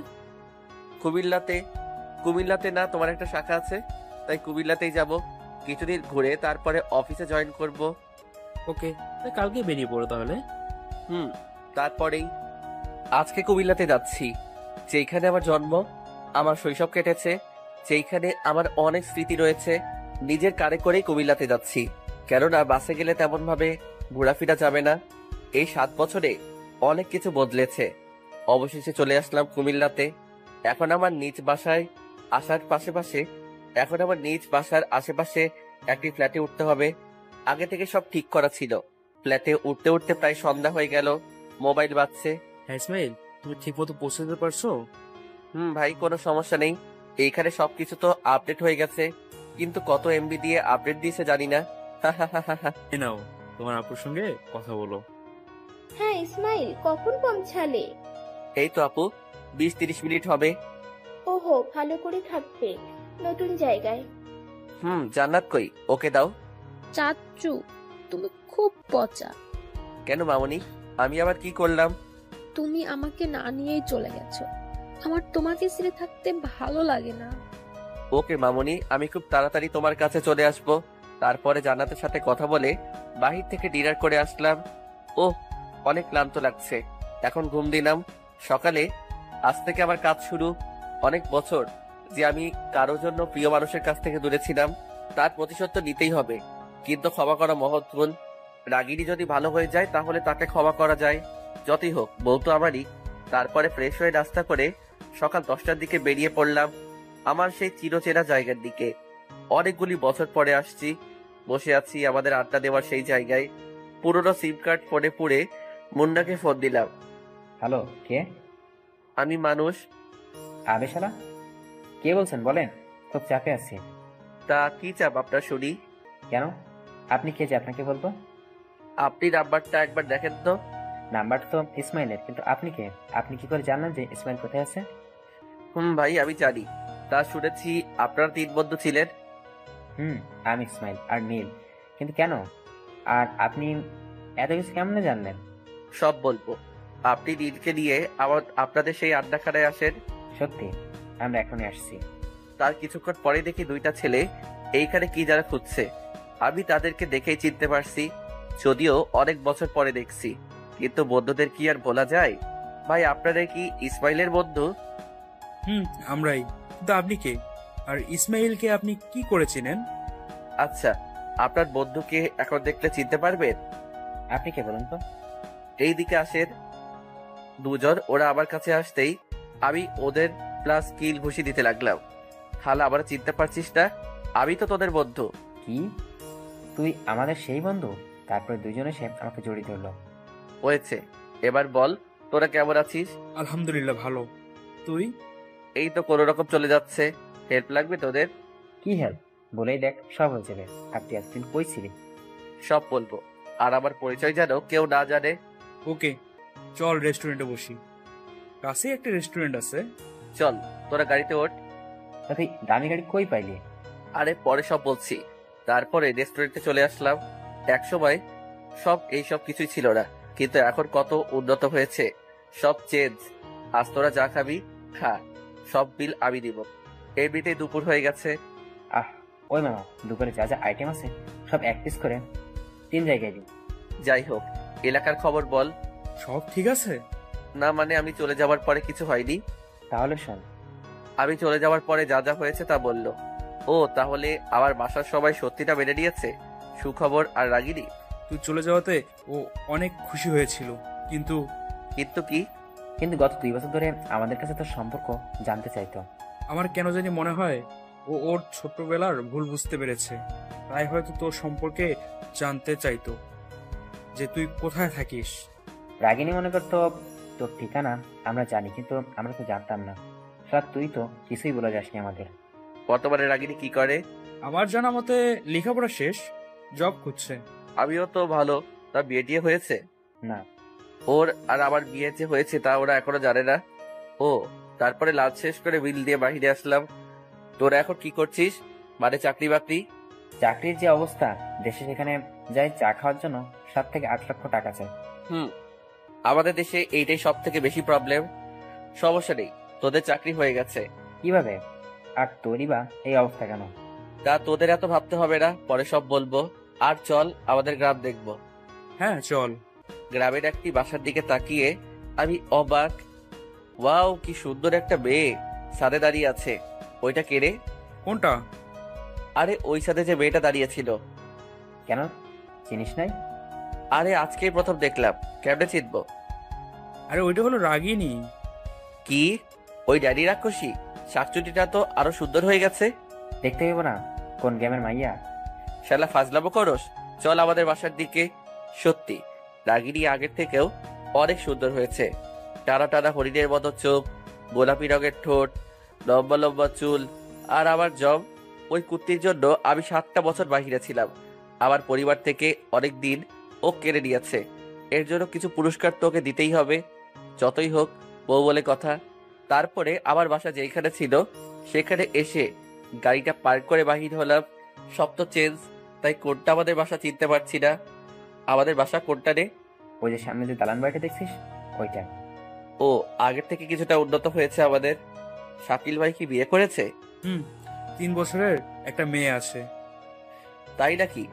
কুমিল্লাতে না তোমার একটা শাখা আছে, তাই কুমিল্লাতেই যাব। কিছুদিন ঘুরে তারপরে অফিসে জয়েন করব। ওকে, কালকে বেরিয়ে পড়ো তাহলে। তারপরেই আজকে কুমিল্লাতে যাচ্ছি, যেখানে আমার জন্ম, আমার শৈশব কেটেছে, যেখানে আমার অনেক স্মৃতি রয়েছে। নিজের কারে করেই কুমিল্লাতে যাচ্ছি, কেননা বাসে গেলে তেমন ভাবে ঘোরাফেরা যাবে না। এই 7 বছরে অনেক কিছু বদলেছে। অবশেষে চলে আসলাম কুমিল্লাতে। এখন আমার নিজ বাসায় আসার আশেপাশে একটি ফ্ল্যাটে উঠতে হবে। আগে থেকে সব ঠিক করা ছিল। ফ্ল্যাটে উঠতে উঠতে প্রায় সন্ধ্যা হয়ে গেল। মোবাইল বাজছে। হ্যাঁ ইসমাইল, তুমি ঠিক মতো পৌঁছতে পারছো? ভাই, কোনো সমস্যা নেই। এইখানে সবকিছু তো আপডেট হয়ে গেছে, কিন্তু কত এমবি দিয়ে আপডেট দিয়েছে জানি না। নাও, তোমার আপুর সঙ্গে কথা বলো। হ্যাঁ ইসমাইল, কখন পৌঁছালে? এই তো আপু, 20-30 মিনিট হবে। ওহো, ভালো করে থাকবে নতুন জায়গায়। জান্নাত কই? ওকে দাও। চাচ্চু, তুমি খুব পচা। কেন মামুনি, আমি আবার কি করলাম? তুমি আমাকে না নিয়েই চলে গেছো, আমার তোমাকে ছেড়ে থাকতে ভালো লাগে না। ওকে মামুনি, আমি খুব তাড়াতাড়ি তোমার কাছে চলে আসব। তারপরে জান্নাতের সাথে কথা বলে বাহির থেকে ডিনার করে আসলাম। অনেক ক্লান্ত লাগছে, এখন ঘুম দিলাম। সকালে আজ থেকে আমার কাজ শুরু। অনেক বছর যে আমি কারোর জন্য প্রিয় মানুষের কাছ থেকে দূরে ছিলাম, তার প্রতিশোধ তো নিতেই হবে। কিন্তু ক্ষমা করা মহৎ গুণ। রাগিনী যদি ভালো হয়ে যায় তাহলে তাকে ক্ষমা করা যায়। যতই হোক, বউ তো আমারই। তারপরে ফ্রেশ হয়ে নাস্তা করে সকাল 10টার দিকে বেরিয়ে পড়লাম আমার সেই চিরচেনা জায়গার দিকে। অনেকগুলি বছর পরে আসছি, বসে আছি আমাদের আড্ডা দেওয়ার সেই জায়গায়। পুরোনো সিম কার্ড ফোনে পুড়ে মুন্নাকে ফোন দিলাম। হ্যালো, কে? আমি মানুষ। আবে শালা, কে বলছেন বলেন? খুব চাপে আছি। তা কি চাপ আপনার শুনি? কেন? আপনি কে যে আপনাকে বলবো? আপনি নাম্বারটা একবার দেখেন তো। নাম্বার তো ইসমাইলের, কিন্তু আপনি কে? আপনি কি করে জানলেন যে ইসমাইল কোথায় আছে? ভাই আমি জানি। তা শুনেছি আপনারা 3 বন্ধু ছিলেন। আমি ইসমাইল আর নীল। কিন্তু কেন? আর আপনি এত কিছু কেমনে জানলেন? সব বলবো। আপনি নীলকে নিয়ে আপনাদের সেই আড্ডাখানায় আসেন। সত্যি? আমরা এখনই আসছি। তার কিছুক্ষণ পরে দেখি 2টা ছেলে এইখানে কি যারা খুঁজছে। আমি তাদেরকে দেখেই চিনতে পারছি, যদিও অনেক বছর পরে দেখছি। কিন্তু বন্ধুদের কি আর বলা যায়? ভাই আপনারা কি ইসমাইলের বন্ধু? আমরাই। কিন্তু আপনি কে? আর ইসমাইলকে আপনি কি করে চিনেন? আচ্ছা, আপনার বন্ধুকে এখন দেখলে চিনতে পারবেন? আপনি কে বলুন তো? এই দিকে আসেন। 2জন। ওরা আমার কাছে আসতেই আমি ওদের প্লাস কিল ঘুষি দিতে লাগলাম। খালা, আবার চিনতে পারছিস না? আমি তো তোদের বন্ধু। কি? তুই আমাদের সেই বন্ধু? তারপরে দুইজনে সে আমাকে জড়িয়ে ধরলো। হয়েছে, এবার বল তোরা কেমন আছিস? আলহামদুলিল্লাহ ভালো। তুই? এই তো কোনো রকম চলে যাচ্ছে। হেল্প লাগবে তোদের? কি হেল্প? বলেই দেখ, সব হয়ে যাবে। আপনি এতদিন কই ছিলি? সব বলবো। আর আমার পরিচয় যেন কেউ না জানে। ওকে, চল রেস্টুরেন্টে বসি। কাছে একটা রেস্টুরেন্ট আছে। চল, তোরা গাড়িতে ওঠ। তুই দামি গাড়ি কই পাইলি? আরে পরে সব বলছি। তারপরে রেস্টুরেন্টে চলে আসলাম। একসময় এইসব কিছুই ছিল না, কিন্তু এখন কত উন্নত হয়েছে। সব চেঞ্জ। আজ তোরা যা খাবি খা, সব বিল আমি দিব। এমনিতেই দুপুর হয়ে গেছে। ওই মামা, দুপুরে যা যা আইটেম আছে সব 1 পিস করে 3 জায়গায় দিন। যাই হোক, এলাকার খবর বল। সব ঠিক আছে? না মানে আমি চলে যাওয়ার পরে কিছু হয়নি। তাহলে শোন। আমি চলে যাওয়ার পরে যা যা হয়েছে তা বললো। ও, তাহলে আমার বাসার সবাই সত্যিটা মেনে নিয়েছে? সুখবর। আর রাগিনী? তুই চলে যাওয়াতে ও অনেক খুশি হয়েছিল। কিন্তু কি? কিন্তু গত 2 বছর ধরে আমাদের কাছে তোর সম্পর্ক জানতে চাইতো। আমার কেন জানি মনে হয় ও ওর ছোটবেলার ভুল বুঝতে পেরেছে, তাই হয়তো তোর সম্পর্কে জানতে চাইতো, যে তুই কোথায় থাকিস। রাগিনী মনে করতো তোর ঠিকানা আমরা জানি, কিন্তু আমরা তো জানতাম না। স্যার, তুই তো কিছুই বলে যাসনি আমাদের। বর্তমানে রাগিনী কি করে? আমার জানা মতে লেখাপড়া শেষ, জব খুঁজছে। আমিও তো ভালো। তা বিয়ে টিয়ে হয়েছে? না। ওর আর আমার বিয়ে যে হয়েছে তা ওরা এখনো জানে না। ও, তারপরে লাঞ্চ শেষ করে বিল দিয়ে বাহিরে আসলাম। তোরা এখন কি করছিস? মানে চাকরি বাকরি? চাকরির যে অবস্থা দেশে, সেখানে যাই চা খাওয়ার জন্য 7 থেকে 8 লক্ষ টাকা চাই। আমাদের দেশে এইটাই সব থেকে বেশি প্রবলেম। সমস্যা নেই, তোদের চাকরি হয়ে গেছে। কিভাবে? আর তোরই বা এই অবস্থা কেন? তা তোদের এত ভাবতে হবে না, পরে সব বলবো। আর চল আমাদের গ্রাম দেখবো। হ্যাঁ চল। গ্রামের একটি বাসার দিকে তাকিয়ে আমি অবাক। ওয়াও, কি সুন্দর একটা মেয়ে ছাদে দাঁড়িয়ে আছে। ওইটা কে রে? কোনটা? আরে ওই ছাদে যে মেয়েটা দাঁড়িয়ে ছিল। কেন, চিনিস নাই? আরে আজকেই প্রথম দেখলাম, কেমনে চিনবো? আরে ওইটা হলো রাগিনী। কি? ওই ড্যাডি রাক্ষসী? শাকচুটিটা তো আরো সুন্দর হয়ে গেছে। দেখতে পেবো না কোন গেমের মাইয়া? শালা ফাজলামো করস। চল আমাদের বাসার দিকে। সত্যি রাগিনী আগের থেকেও অনেক সুন্দর হয়েছে। টানা টানা হরিণের মতো চোখ, গোলাপি রঙের ঠোঁট, লম্বা লম্বা চুল। আর আমার জব, ওই কুর্তির জন্য আমি 7টা বছর বাহিরে ছিলাম। আমার পরিবার থেকে অনেক দিন ও কেড়ে নিয়েছে। এর জন্য কিছু পুরস্কার তোকে দিতেই হবে। যতই হোক, বউ বলে কথা। তারপরে আমার বাসা যেখানে ছিল সেখানে এসে গাড়িটা পার্ক করে বাহির হলাম। সব তো চেঞ্জ, তাই কোনটা আমাদের বাসা চিনতে পারছি না। আমাদের বাসা কোনটা রে? ওই যে সামনে যে দালান বাড়িটা দেখছিস, ওইটা। ও, আগের থেকে কিছুটা উন্নত হয়েছে আমাদের। শাকিল ভাই কি বিয়ে করেছে? 3 বছরের একটা মেয়ে আছে। তাই নাকি?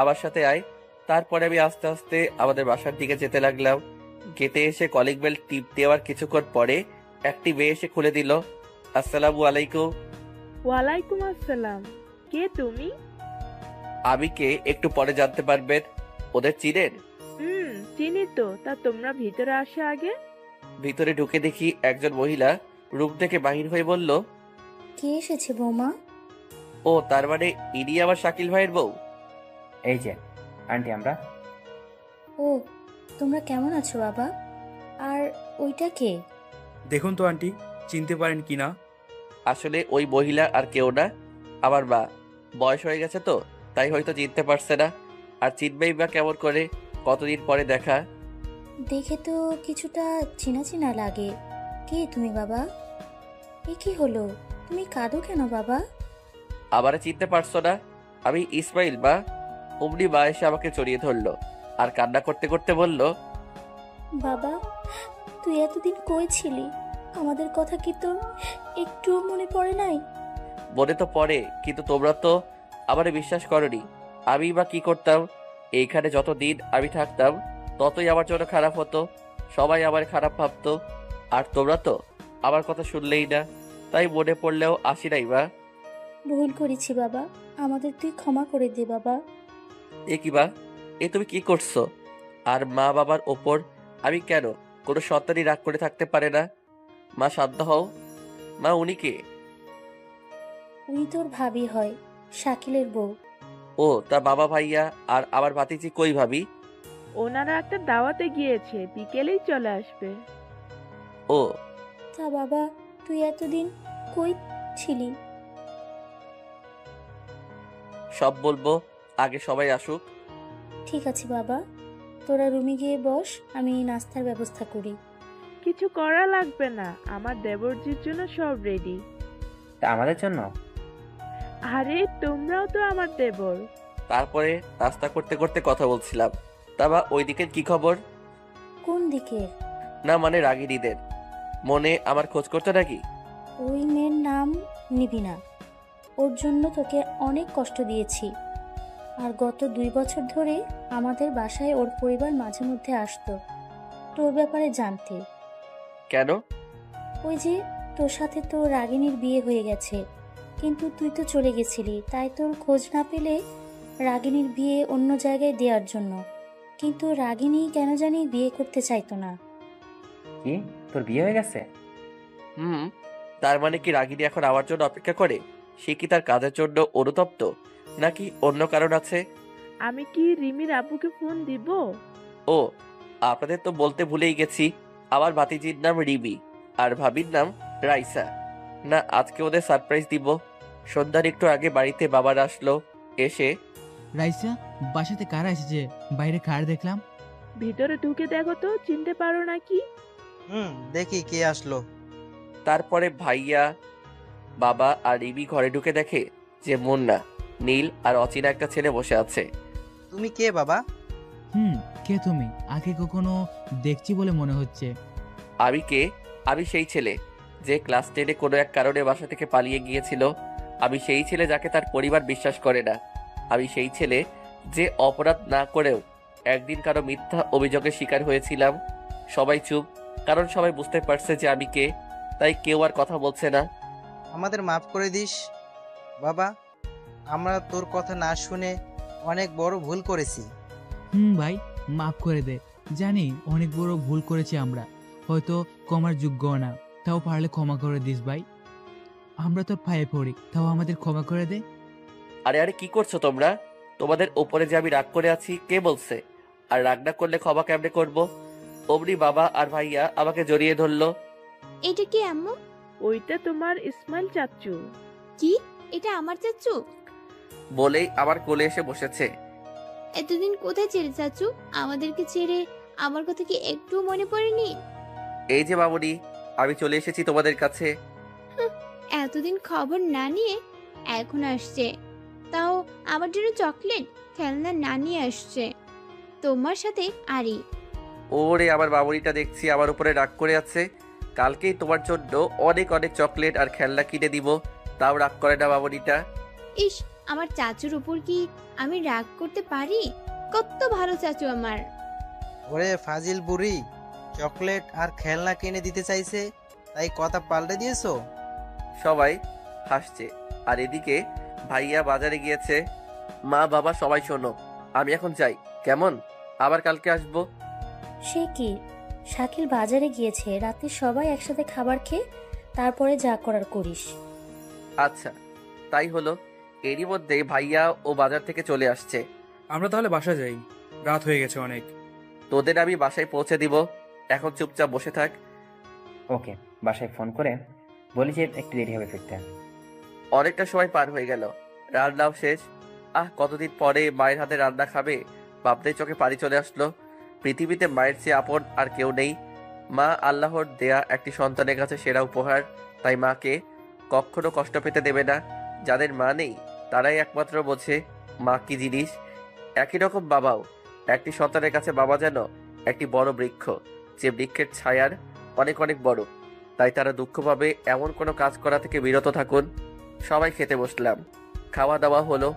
আমার সাথে আয়। তারপরে আমি আস্তে আস্তে আমাদের বাসার দিকে যেতে লাগলাম। গেটে এসে কলিং বেল টিপ দেওয়ার কিছুক্ষণ পরে একটি মেয়ে এসে খুলে দিল। আসসালামু আলাইকুম। ওয়ালাইকুম আসসালাম। কে তুমি? আমি কে একটু পরে জানতে পারবেন। ওদের চিনেন? চিনি তো। তা তোমরা ভিতরে আসো আগে। ভিতরে ঢুকে দেখি একজন মহিলা রুম থেকে বাহির হয়ে বলল, কে এসেছে বৌমা? ও তার মানে ইনি আমার শাকিল ভাইয়ের বউ। এই যে আন্টি আমরা। ও, তোমরা কেমন আছো বাবা? আর ওইটা কে? দেখুন তো আন্টি, চিনতে পারেন কিনা। আসলে ওই মহিলা আর কেউ না, আমার মা। বয়স হয়ে গেছে তো, তাই হয়তো চিনতে পারছে না। আর চিনবেই বা কেমন করে, কতদিন পরে দেখা। দেখে তো কিছুটা চেনা চেনা লাগে। কে তুমি বাবা? এ কি হলো, তুমি কাঁদো কেন বাবা? আবার চিনতে পারছো না? আমি ইসমাইল মা। অমনি মা এসে আমাকে জড়িয়ে ধরলো আর কান্না করতে করতে বলল, বাবা, তুই এতদিন কই ছিলি? আমাদের কথা কি তোর একটুও মনে পড়ে নাই? মনে তো পড়ে, কিন্তু তোমরা তো আমারে বিশ্বাস করনি। আমি বা কি করতাম? এইখানে যতদিন আমি থাকতাম ততই আমার জন্য খারাপ হতো। সবাই আমার খারাপ ভাবতো। আর তোমরা তো আমার কথা শুনলেই না, তাই মনে পড়লেও আসি নাই মা। ভুল করেছি বাবা, আমাদের তুই ক্ষমা করে দে বাবা। এ কি বা, এ তুমি কি করছো? আর মা বাবার ওপর আমি কেন? কোনো সন্তানই রাগ করে থাকতে পারে না। মা শান্ত হও। মা উনি কে? উনি তোর ভাবি হয়, শাকিলের বউ। ও, তা বাবা ভাইয়া আর আমার ভাতিজি কই ভাবি? ওনারা একটা দাওয়াতে গিয়েছে, বিকেলেই চলে আসবে। ও, তা বাবা, তুই এতদিন কই ছিলি? সব বলবো, আগে সবাই আসুক। ঠিক আছে বাবা, তোরা রুমে গিয়ে বস, আমি নাস্তার ব্যবস্থা করি। কিছু করা লাগবে না, আমার দেবরজির জন্য সব রেডি। তা আমাদের জন্য? আরে তোমরাও তো আমার দেবর। তারপরে নাস্তা করতে করতে কথা বলছিলাম। তা বা ওই দিকের কি খবর? কোন দিকে? না মানে রাগিনীদের। মনে আমার খোঁজ করতে নাকি? ওই মেয়ের নাম নিবি না। ওর জন্য তোকে অনেক কষ্ট দিয়েছি। আর গত 2 বছর ধরে আমাদের বাসায় ওর পরিবার মাঝে মধ্যে আসতো তোর ব্যাপারে জানতে। কেন? ওই যে তোর সাথে তো রাগিনীর বিয়ে হয়ে গেছে, কিন্তু তুই তো চলে গেছিলি, তাই তোর খোঁজ না পেলে রাগিনীর বিয়ে অন্য জায়গায় দেওয়ার জন্য। কিন্তু রাগিনী কেন জানি বিয়ে করতে চাইতো না। কি, তোর বিয়ে হয়ে গেছে? তার মানে কি রাগিনী এখন আমার জন্য অপেক্ষা করে? সে কি তার কাজের জন্য অনুতপ্ত, নাকি অন্য কারণ আছে? আমি কি রিমির আব্বুকে ফোন দিব? ও, আপনাদের তো বলতে ভুলেই গেছি, আমার ভাতিজির নাম রিমি আর ভাবির নাম রাইসা। না, আজকে ওদের সারপ্রাইজ দিব। সন্ধ্যার একটু আগে বাড়িতে বাবার আসলো। এসে, রাইসা, বাসাতে কারা এসেছে? বাইরে কার দেখলাম। ভিতরে ঢুকে দেখো তো, চিনতে পারো নাকি? দেখি কে আসলো। তারপরে ভাইয়া, বাবা আর রিমি ঘরে ঢুকে দেখে যে মুন্না, নীল আর অচেনা একটা ছেলে বসে আছে। তুমি কে বাবা? কে তুমি? আগে কখনো দেখছি বলে মনে হচ্ছে। আমি কে? আমি সেই ছেলে যে ক্লাস 10-এ কোনো এক কারণে বাসা থেকে পালিয়ে গিয়েছিল। আমি সেই ছেলে যাকে তার পরিবার বিশ্বাস করে না। আমি সেই ছেলে যে অপরাধ না করেও একদিন কারো মিথ্যা অভিযোগের শিকার হয়েছিলাম। সবাই চুপ, কারণ সবাই বুঝতে পারছে যে আমি কে, তাই কেউ আর কথা বলছে না। আমাদের মাফ করে দিস বাবা, আমরা তোর কথা না শুনে অনেক বড় ভুল করেছি। ভাই, মাফ করে দে। জানি অনেক বড় ভুল করেছি আমরা, হয়তো ক্ষমার যোগ্য না, তাও পারলে ক্ষমা করে দিস ভাই। আমরা তোর পায়ে পড়ি, তাও আমাদের ক্ষমা করে দে। আরে আরে, কি করছো তোমরা? তোমাদের ওপরে যে আমি রাগ করে আছি কে বলছে? আর রাগ না করলে ক্ষমা কেমনে করবো? অমনি বাবা আর ভাইয়া আমাকে জড়িয়ে ধরলো। এটা কি আম্মু? ওইটা তোমার ইসমাইল চাচু। কি, এটা আমার চাচু? বলেই আমার কোলে এসে বসেছে। এতদিন কোথায় ছেড়ে চাচু? আমাদেরকে ছেড়ে আমার কথা কি একটু মনে পড়েনি? এই যে মামুনি, আমি চলে এসেছি তোমাদের কাছে। এতদিন খবর না নিয়ে এখন আসছে, তাও আমার জন্য চকলেট খেলনা না নিয়ে আসছে। তোমার সাথে আরি। ওরে, আমার মামুনিটা দেখছি আমার উপরে রাগ করে আছে। কালকেই তোমার জন্য অনেক অনেক চকলেট আর খেলনা কিনে দিব, তাও রাগ করে না মামুনিটা। ইস, আমার চাচুর উপর কি আমি রাগ করতে পারি? কত ভালো চাচু আমার। ওরে ফাজিল বুড়ি, চকলেট আর খেলনা কিনে দিতে চাইছে, তাই কথা পাল্টে দিয়েছো? সবাই হাসছে। আর এদিকে ভাইয়া বাজারে গিয়েছে। মা বাবা সবাই শোনো, আমি এখন যাই, কেমন? আবার কালকে আসবো। সে কি, শাকিল বাজারে গিয়েছে, রাতে সবাই একসাথে খাবার খেয়ে তারপরে যা করার করিস। আচ্ছা, তাই হলো। এরই মধ্যে ভাইয়া ও বাজার থেকে চলে আসছে। আমরা তাহলে বাসা যাই, রাত হয়ে গেছে অনেক। তোদের আমি বাসায় পৌঁছে দিব, এখন চুপচাপ বসে থাক। ওকে, বাসায় ফোন করে বলি যে একটু দেরি হবে ফিরতে। অনেকটা সময় পার হয়ে গেল, রান্নাও শেষ। কতদিন পরে মায়ের হাতে রান্না খাবে ভাবতেই চোখে পানি চলে আসলো। পৃথিবীতে মায়ের চেয়ে আপন আর কেউ নেই। মা আল্লাহর দেয়া একটি সন্তানের কাছে সেরা উপহার, তাই মাকে কখনো কষ্ট পেতে দেবে না। যাদের মা নেই তারাই একমাত্র বোঝে মা কি জিনিস। একই রকম বাবাও, একটি সন্তানের কাছে বাবা যেন একটি বড় বৃক্ষ, যে বৃক্ষের ছায়ার অনেক অনেক বড়। তাই তারা দুঃখ পাবে এমন কোনো কাজ করা থেকে বিরত থাকুন। সবাই খেতে বসলাম, খাওয়া দাওয়া হলো।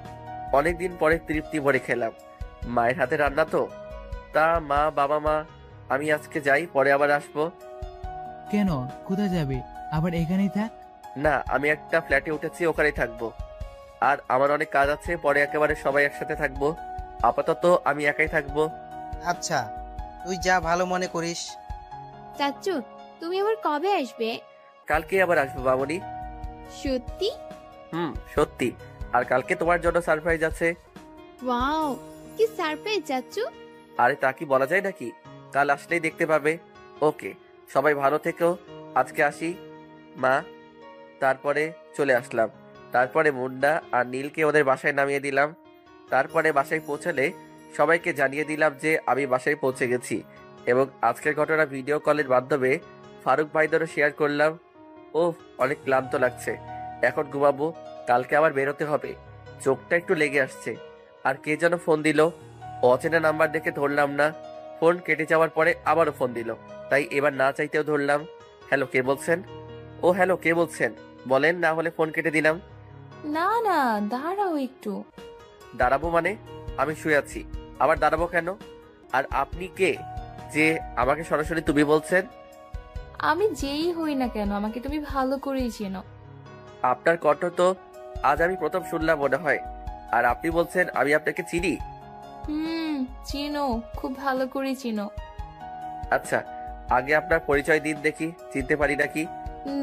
অনেকদিন পরে তৃপ্তি ভরে খেলাম। মায়ের হাতে রান্না তো। তা মা, বাবা মা, আমি আজকে যাই, পরে আবার আসবো। কেন, কোথায় যাবে? আবার এখানেই থাক। না, আমি একটা ফ্ল্যাটে উঠেছি, ওখানেই থাকবো। আর আমার অনেক কাজ আছে, পরে একেবারে সবাই একসাথে থাকবো। আপাতত আমি একাই থাকবো। আচ্ছা, তুই যা ভালো মনে করিস। চাচ্চু, তুমি আবার কবে আসবে? কালকে আবার আসবো মামনি। সত্যি? সত্যি। আর কালকে তোমার জন্য সারপ্রাইজ আছে। ওয়াও, কি সারপ্রাইজ চাচ্চু? আরে তা কি বলা যায় নাকি? কাল আসলেই দেখতে পাবে। ওকে, সবাই ভালো থেকো, আজকে আসি মা। তারপরে চলে আসলাম। তারপরে মুন্না আর নীলকে ওদের বাসায় নামিয়ে দিলাম। তারপরে বাসায় পৌঁছালে সবাইকে জানিয়ে দিলাম যে আমি বাসায় পৌঁছে গেছি, এবং আজকের ঘটনা ভিডিও কলের মাধ্যমে ফারুক ভাইদেরও শেয়ার করলাম। অনেক ক্লান্ত লাগছে, এখন ঘুমাবো। কালকে আবার বেরোতে হবে। চোখটা একটু লেগে আসছে। আর কে যেন ফোন দিল, অচেনা নাম্বার দেখে ধরলাম না। ফোন কেটে যাওয়ার পরে আবারও ফোন দিল, তাই এবার না চাইতেও ধরলাম। হ্যালো, কে বলছেন? হ্যালো, কে বলছেন বলেন, না হলে ফোন কেটে দিলাম। না না, দাঁড়াও একটু। দাঁড়াবো মানে? আমি শুয়ে আছি, আবার দাঁড়াবো কেন? আর আপনি কে যে আমাকে সরাসরি তুমি বলছেন? আমি যেই হই না কেন, আমাকে তুমি ভালো করেই চেনো। আপনার কণ্ঠ তো আজ আমি প্রথম শুনলাম মনে হয়। আর আপনি বলছেন আমি আপনাকে চিনি? চিনো, খুব ভালো করে চিনো। আচ্ছা, আগে আপনার পরিচয় দিন দেখি, চিনতে পারি নাকি।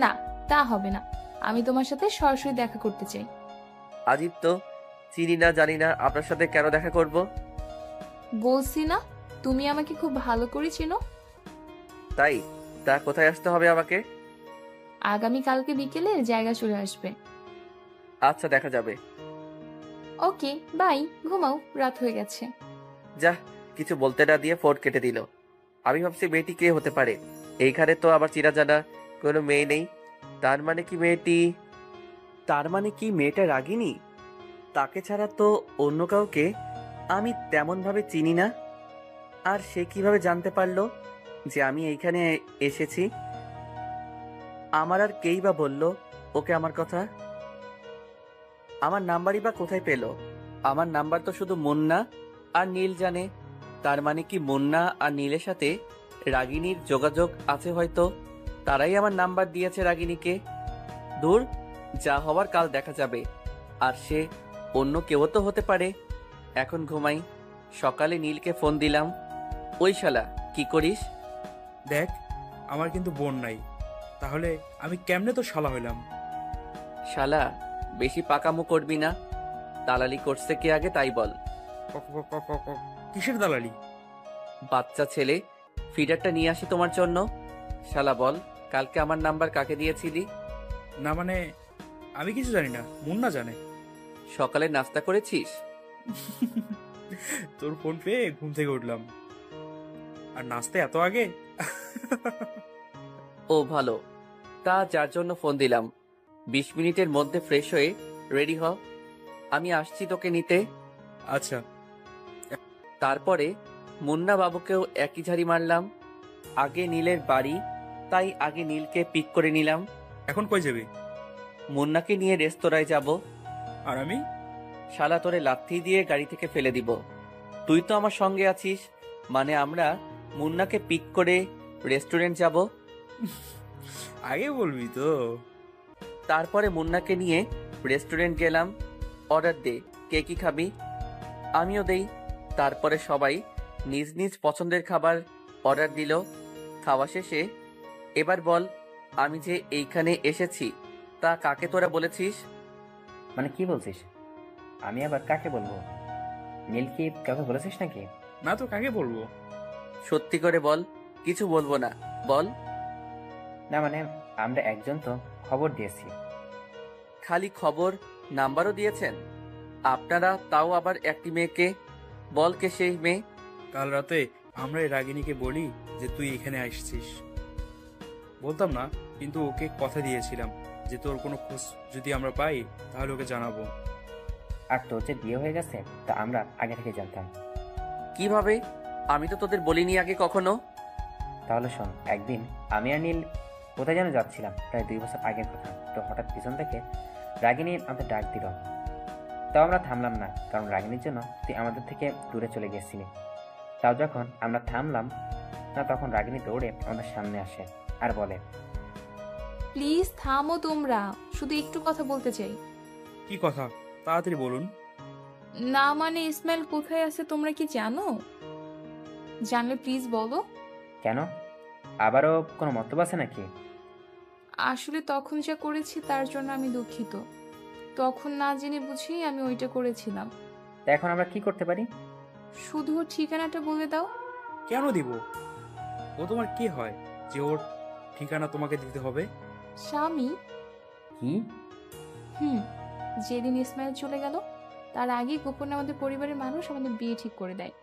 না, তা হবে না। আমি তোমার সাথে সরাসরি দেখা করতে চাই। আজিব তো, চিনি না জানি না, আপনার সাথে কেন দেখা করব? বলছি না, তুমি আমাকে খুব ভালো করে চিনো। তাই? তা কোথায় আসতে হবে আমাকে? আগামী কালকে বিকেলে জায়গা চলে আসবে। আচ্ছা, দেখা যাবে। ওকে, বাই, ঘুমাও, রাত হয়ে গেছে। যা, কিছু বলতে না দিয়ে ফোন কেটে দিল। আমি ভাবছি মেয়েটি কে হতে পারে। এইখানে তো আবার চিনা জানা কোনো মেয়ে নেই। তার মানে কি মেয়েটা রাগিনী? তাকে ছাড়া তো অন্য কাউকে আমি তেমন ভাবে চিনি না। আর সে কিভাবে জানতে পারলো যে আমি এইখানে এসেছি? আমার আর কেই বা বলল ওকে আমার কথা? আমার নাম্বারই বা কোথায় পেল? আমার নাম্বার তো শুধু মুন্না আর নীল জানে। তার মানে কি মুন্না আর নীলের সাথে রাগিনীর যোগাযোগ আছে হয়তো, তারাই আমার নাম্বার দিয়েছে রাগিনীকে। দূর, যা হওয়ার কাল দেখা যাবে। আর সে অন্য কেউ তো হতে পারে। এখন ঘুমাই। সকালে নীলকে ফোন দিলাম। ওই শালা, কি করিস? দেখ, আমার কিন্তু বোন নাই, তাহলে আমি কেমনে তো শালা হইলাম? শালা, বেশি পাকামো করবি না। দালালি করছে কে আগে তাই বল। কিসের দালালি? বাচ্চা ছেলে, ফিডারটা নিয়ে আসি তোমার জন্য। শালা বল, কালকে আমার নাম্বার কাকে দিয়েছিলি? না মানে, আমি কিছু জানি না, মুন্না জানে। সকালে নাস্তা করেছিস? তোর ফোন পেয়ে ঘুম থেকে উঠলাম, আর নাস্তা এত আগে? ও ভালো, তা যার জন্য ফোন দিলাম 20 মিনিটের মধ্যে ফ্রেশ হয়ে রেডি হ, আমি আসছি তোকে নিতে। আচ্ছা। তারপরে মুন্না বাবুকেও একই ঝাড়ি মারলাম। আগে নীলের বাড়ি, তাই আগে নীলকে পিক করে নিলাম। এখন কই যাবি? মুন্নাকে নিয়ে রেস্তোরাঁয় যাব। আর আমি? শালা তোরে লাথি দিয়ে গাড়ি থেকে ফেলে দিব। তুই তো আমার সঙ্গে আছিস, মানে আমরা মুন্নাকে পিক করে রেস্টুরেন্ট যাব। আগে বলবি তো। তারপরে মুন্নাকে নিয়ে রেস্টুরেন্ট গেলাম। অর্ডার দে, কে কি খাবি? আমিও দেই। তারপরে সবাই নিজ নিজ পছন্দের খাবার অর্ডার দিল। খাওয়া শেষে এবার বল, আমি যে এইখানে এসেছি তা কাকে তোরা বলেছিস? মানে কি বলছিস? আমি আবার কাকে বলবো? নীল কি কাউকে বলেছিস নাকি? না তো কাকে বলবো? সত্যি করে বল। কিছু বলবো না, বল। না মানে আমরা একজন তো খবর দিয়েছি। খালি খবর, নাম্বারও দিয়েছেন আপনারা, তাও আবার একটি মেয়েকে। বল কে সেই মেয়ে? কাল রাতে আমরা এই রাগিনীকে বলি যে তুই এখানে আসছিস। বলতাম না, কিন্তু ওকে কথা দিয়েছিলাম যে তোর কোনো খোঁজ যদি আমরা পাই তাহলে ওকে জানাবো। আর তোর যে বিয়ে হয়ে গেছে তা আমরা আগে থেকে জানতাম। কিভাবে? আমি তো তোদের বলিনি আগে কখনো। তাহলে শোন, একদিন আমি আর নীল কোথায় যেন যাচ্ছিলাম, প্রায় 2 বছর আগের কথা। তো হঠাৎ পিছন থেকে রাগিনী আমাদের ডাক দিল। তাও আমরা থামলাম না, কারণ রাগিনীর জন্য তুই আমাদের থেকে দূরে চলে গেছিলি। তাও যখন আমরা থামলাম না, তখন রাগিনী দৌড়ে আমাদের সামনে আসে আর বলে, প্লিজ থামো তোমরা, শুধু একটু কথা বলতে চাই। কি কথা? তাড়াতাড়ি বলুন। না মানে ইসমাইল কোথায় আছে তোমরা কি জানো? জানলে প্লিজ বলো। কেন? আবারও কোনো মতলব আছে নাকি? আসলে তখন যা করেছি তার জন্য আমি দুঃখিত। তখন না জেনে বুঝি আমি ওইটা করেছিলাম। তা এখন আমরা কি করতে পারি? শুধু ওর ঠিকানাটা বলে দাও। কেন দিব? ও তোমার কি হয় যে ওর ঠিকানা তোমাকে দিতে হবে? স্বামী। কি? যেদিন ইসমাইল চলে গেল তার আগে গোপনে আমাদের পরিবারের মানুষ আমাদের বিয়ে ঠিক করে দেয়।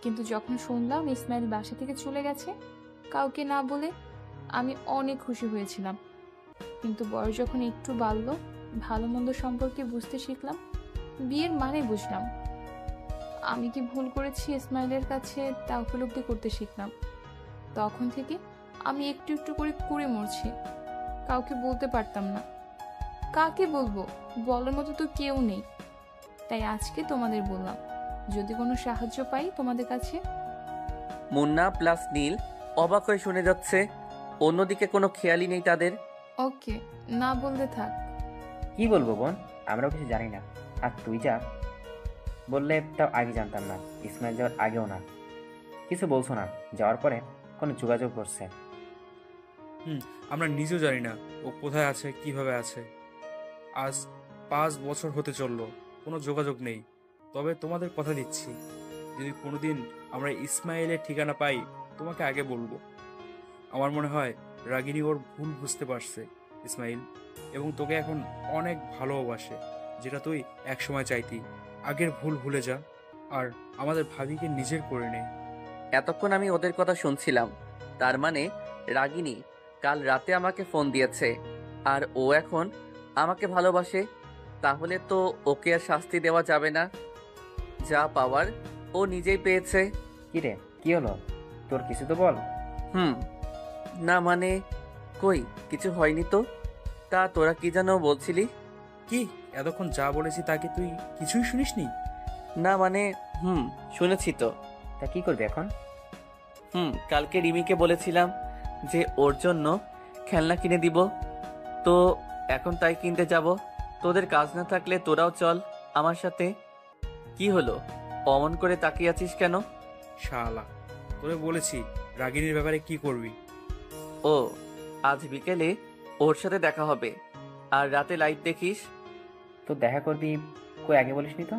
কিন্তু যখন শুনলাম ইসমাইল বাসা থেকে চলে গেছে কাউকে না বলে, আমি অনেক খুশি হয়েছিলাম। কিন্তু বয়স যখন একটু বাড়ল, ভালো মন্দ সম্পর্কে বুঝতে শিখলাম, বিয়ের মানে বুঝলাম। আমি কি ভুল করেছি ইসমাইলের কাছে তা উপলব্ধি করতে শিখলাম। তখন থেকে আমি একটু একটু করে কুড়ে মরছি। কাউকে বলতে পারতাম না। কাকে বলবো? বলার মতো তো কেউ নেই। তাই আজকে তোমাদের বললাম, যদি কোনো সাহায্য পাই তোমাদের কাছে। মুন্না প্লাস নীল অবাক হয়ে শুনে যাচ্ছে। অন্যদিকে কোনো খেয়ালই নেই তাদের। ওকে, না বলতে থাক। কি বলবো বোন, আমরাও কিছু জানি না। আর তুই যা বললে তাও আগে জানতাম না, ইসমাইল যাওয়ার আগেও না। কিছু বলছো না, যাওয়ার পরে কোনো যোগাযোগ করছে? আমরা নিজেও জানি না ও কোথায় আছে, কিভাবে আছে। আজ 5 বছর হতে চললো, কোনো যোগাযোগ নেই। তবে তোমাদের কথা দিচ্ছি, যদি কোনোদিন আমরা ইসমাইলের ঠিকানা পাই তোমাকে আগে বলবো। আমার মনে হয় রাগিনী ওর ভুল বুঝতে পারছে ইসমাইল, এবং তোকে এখন অনেক ভালোবাসে, যেটা তুই একসময় চাইতি। আগের ভুল ভুলে যা আর আমাদের ভাবিকে নিজের করে নে। এতক্ষণ আমি ওদের কথা শুনছিলাম, তার মানে রাগিনী কাল রাতে আমাকে ফোন দিয়েছে আর ও এখন আমাকে ভালোবাসে। তাহলে তো ওকে আর শাস্তি দেওয়া যাবে না, যা পাওয়ার ও নিজেই পেয়েছে। কিরে, কি হলো তোর? কিছু তো বল। না মানে কই কিছু হয়নি তো। তা তোরা কি যেন বলছিলি? কি এতক্ষণ যা বলেছি তাকে তুই কিছুই শুনিসনি? না মানে শুনেছি তো। তা কি করবি এখন? কালকে রিমিকে বলেছিলাম যে ওর জন্য খেলনা কিনে দিব, তো এখন তাই কিনতে যাব। তোদের কাজ না থাকলে তোরাও চল আমার সাথে। কি হলো, অমন করে তাকিয়ে আছিস কেন? শালা, তোরে বলেছি রাগিনীর ব্যাপারে কি করবি। ও, আজ বিকেলে ওর সাথে দেখা হবে আর রাতে লাইভ দেখিস। তো দেখা করবি কই, আগে বলিসনি তো?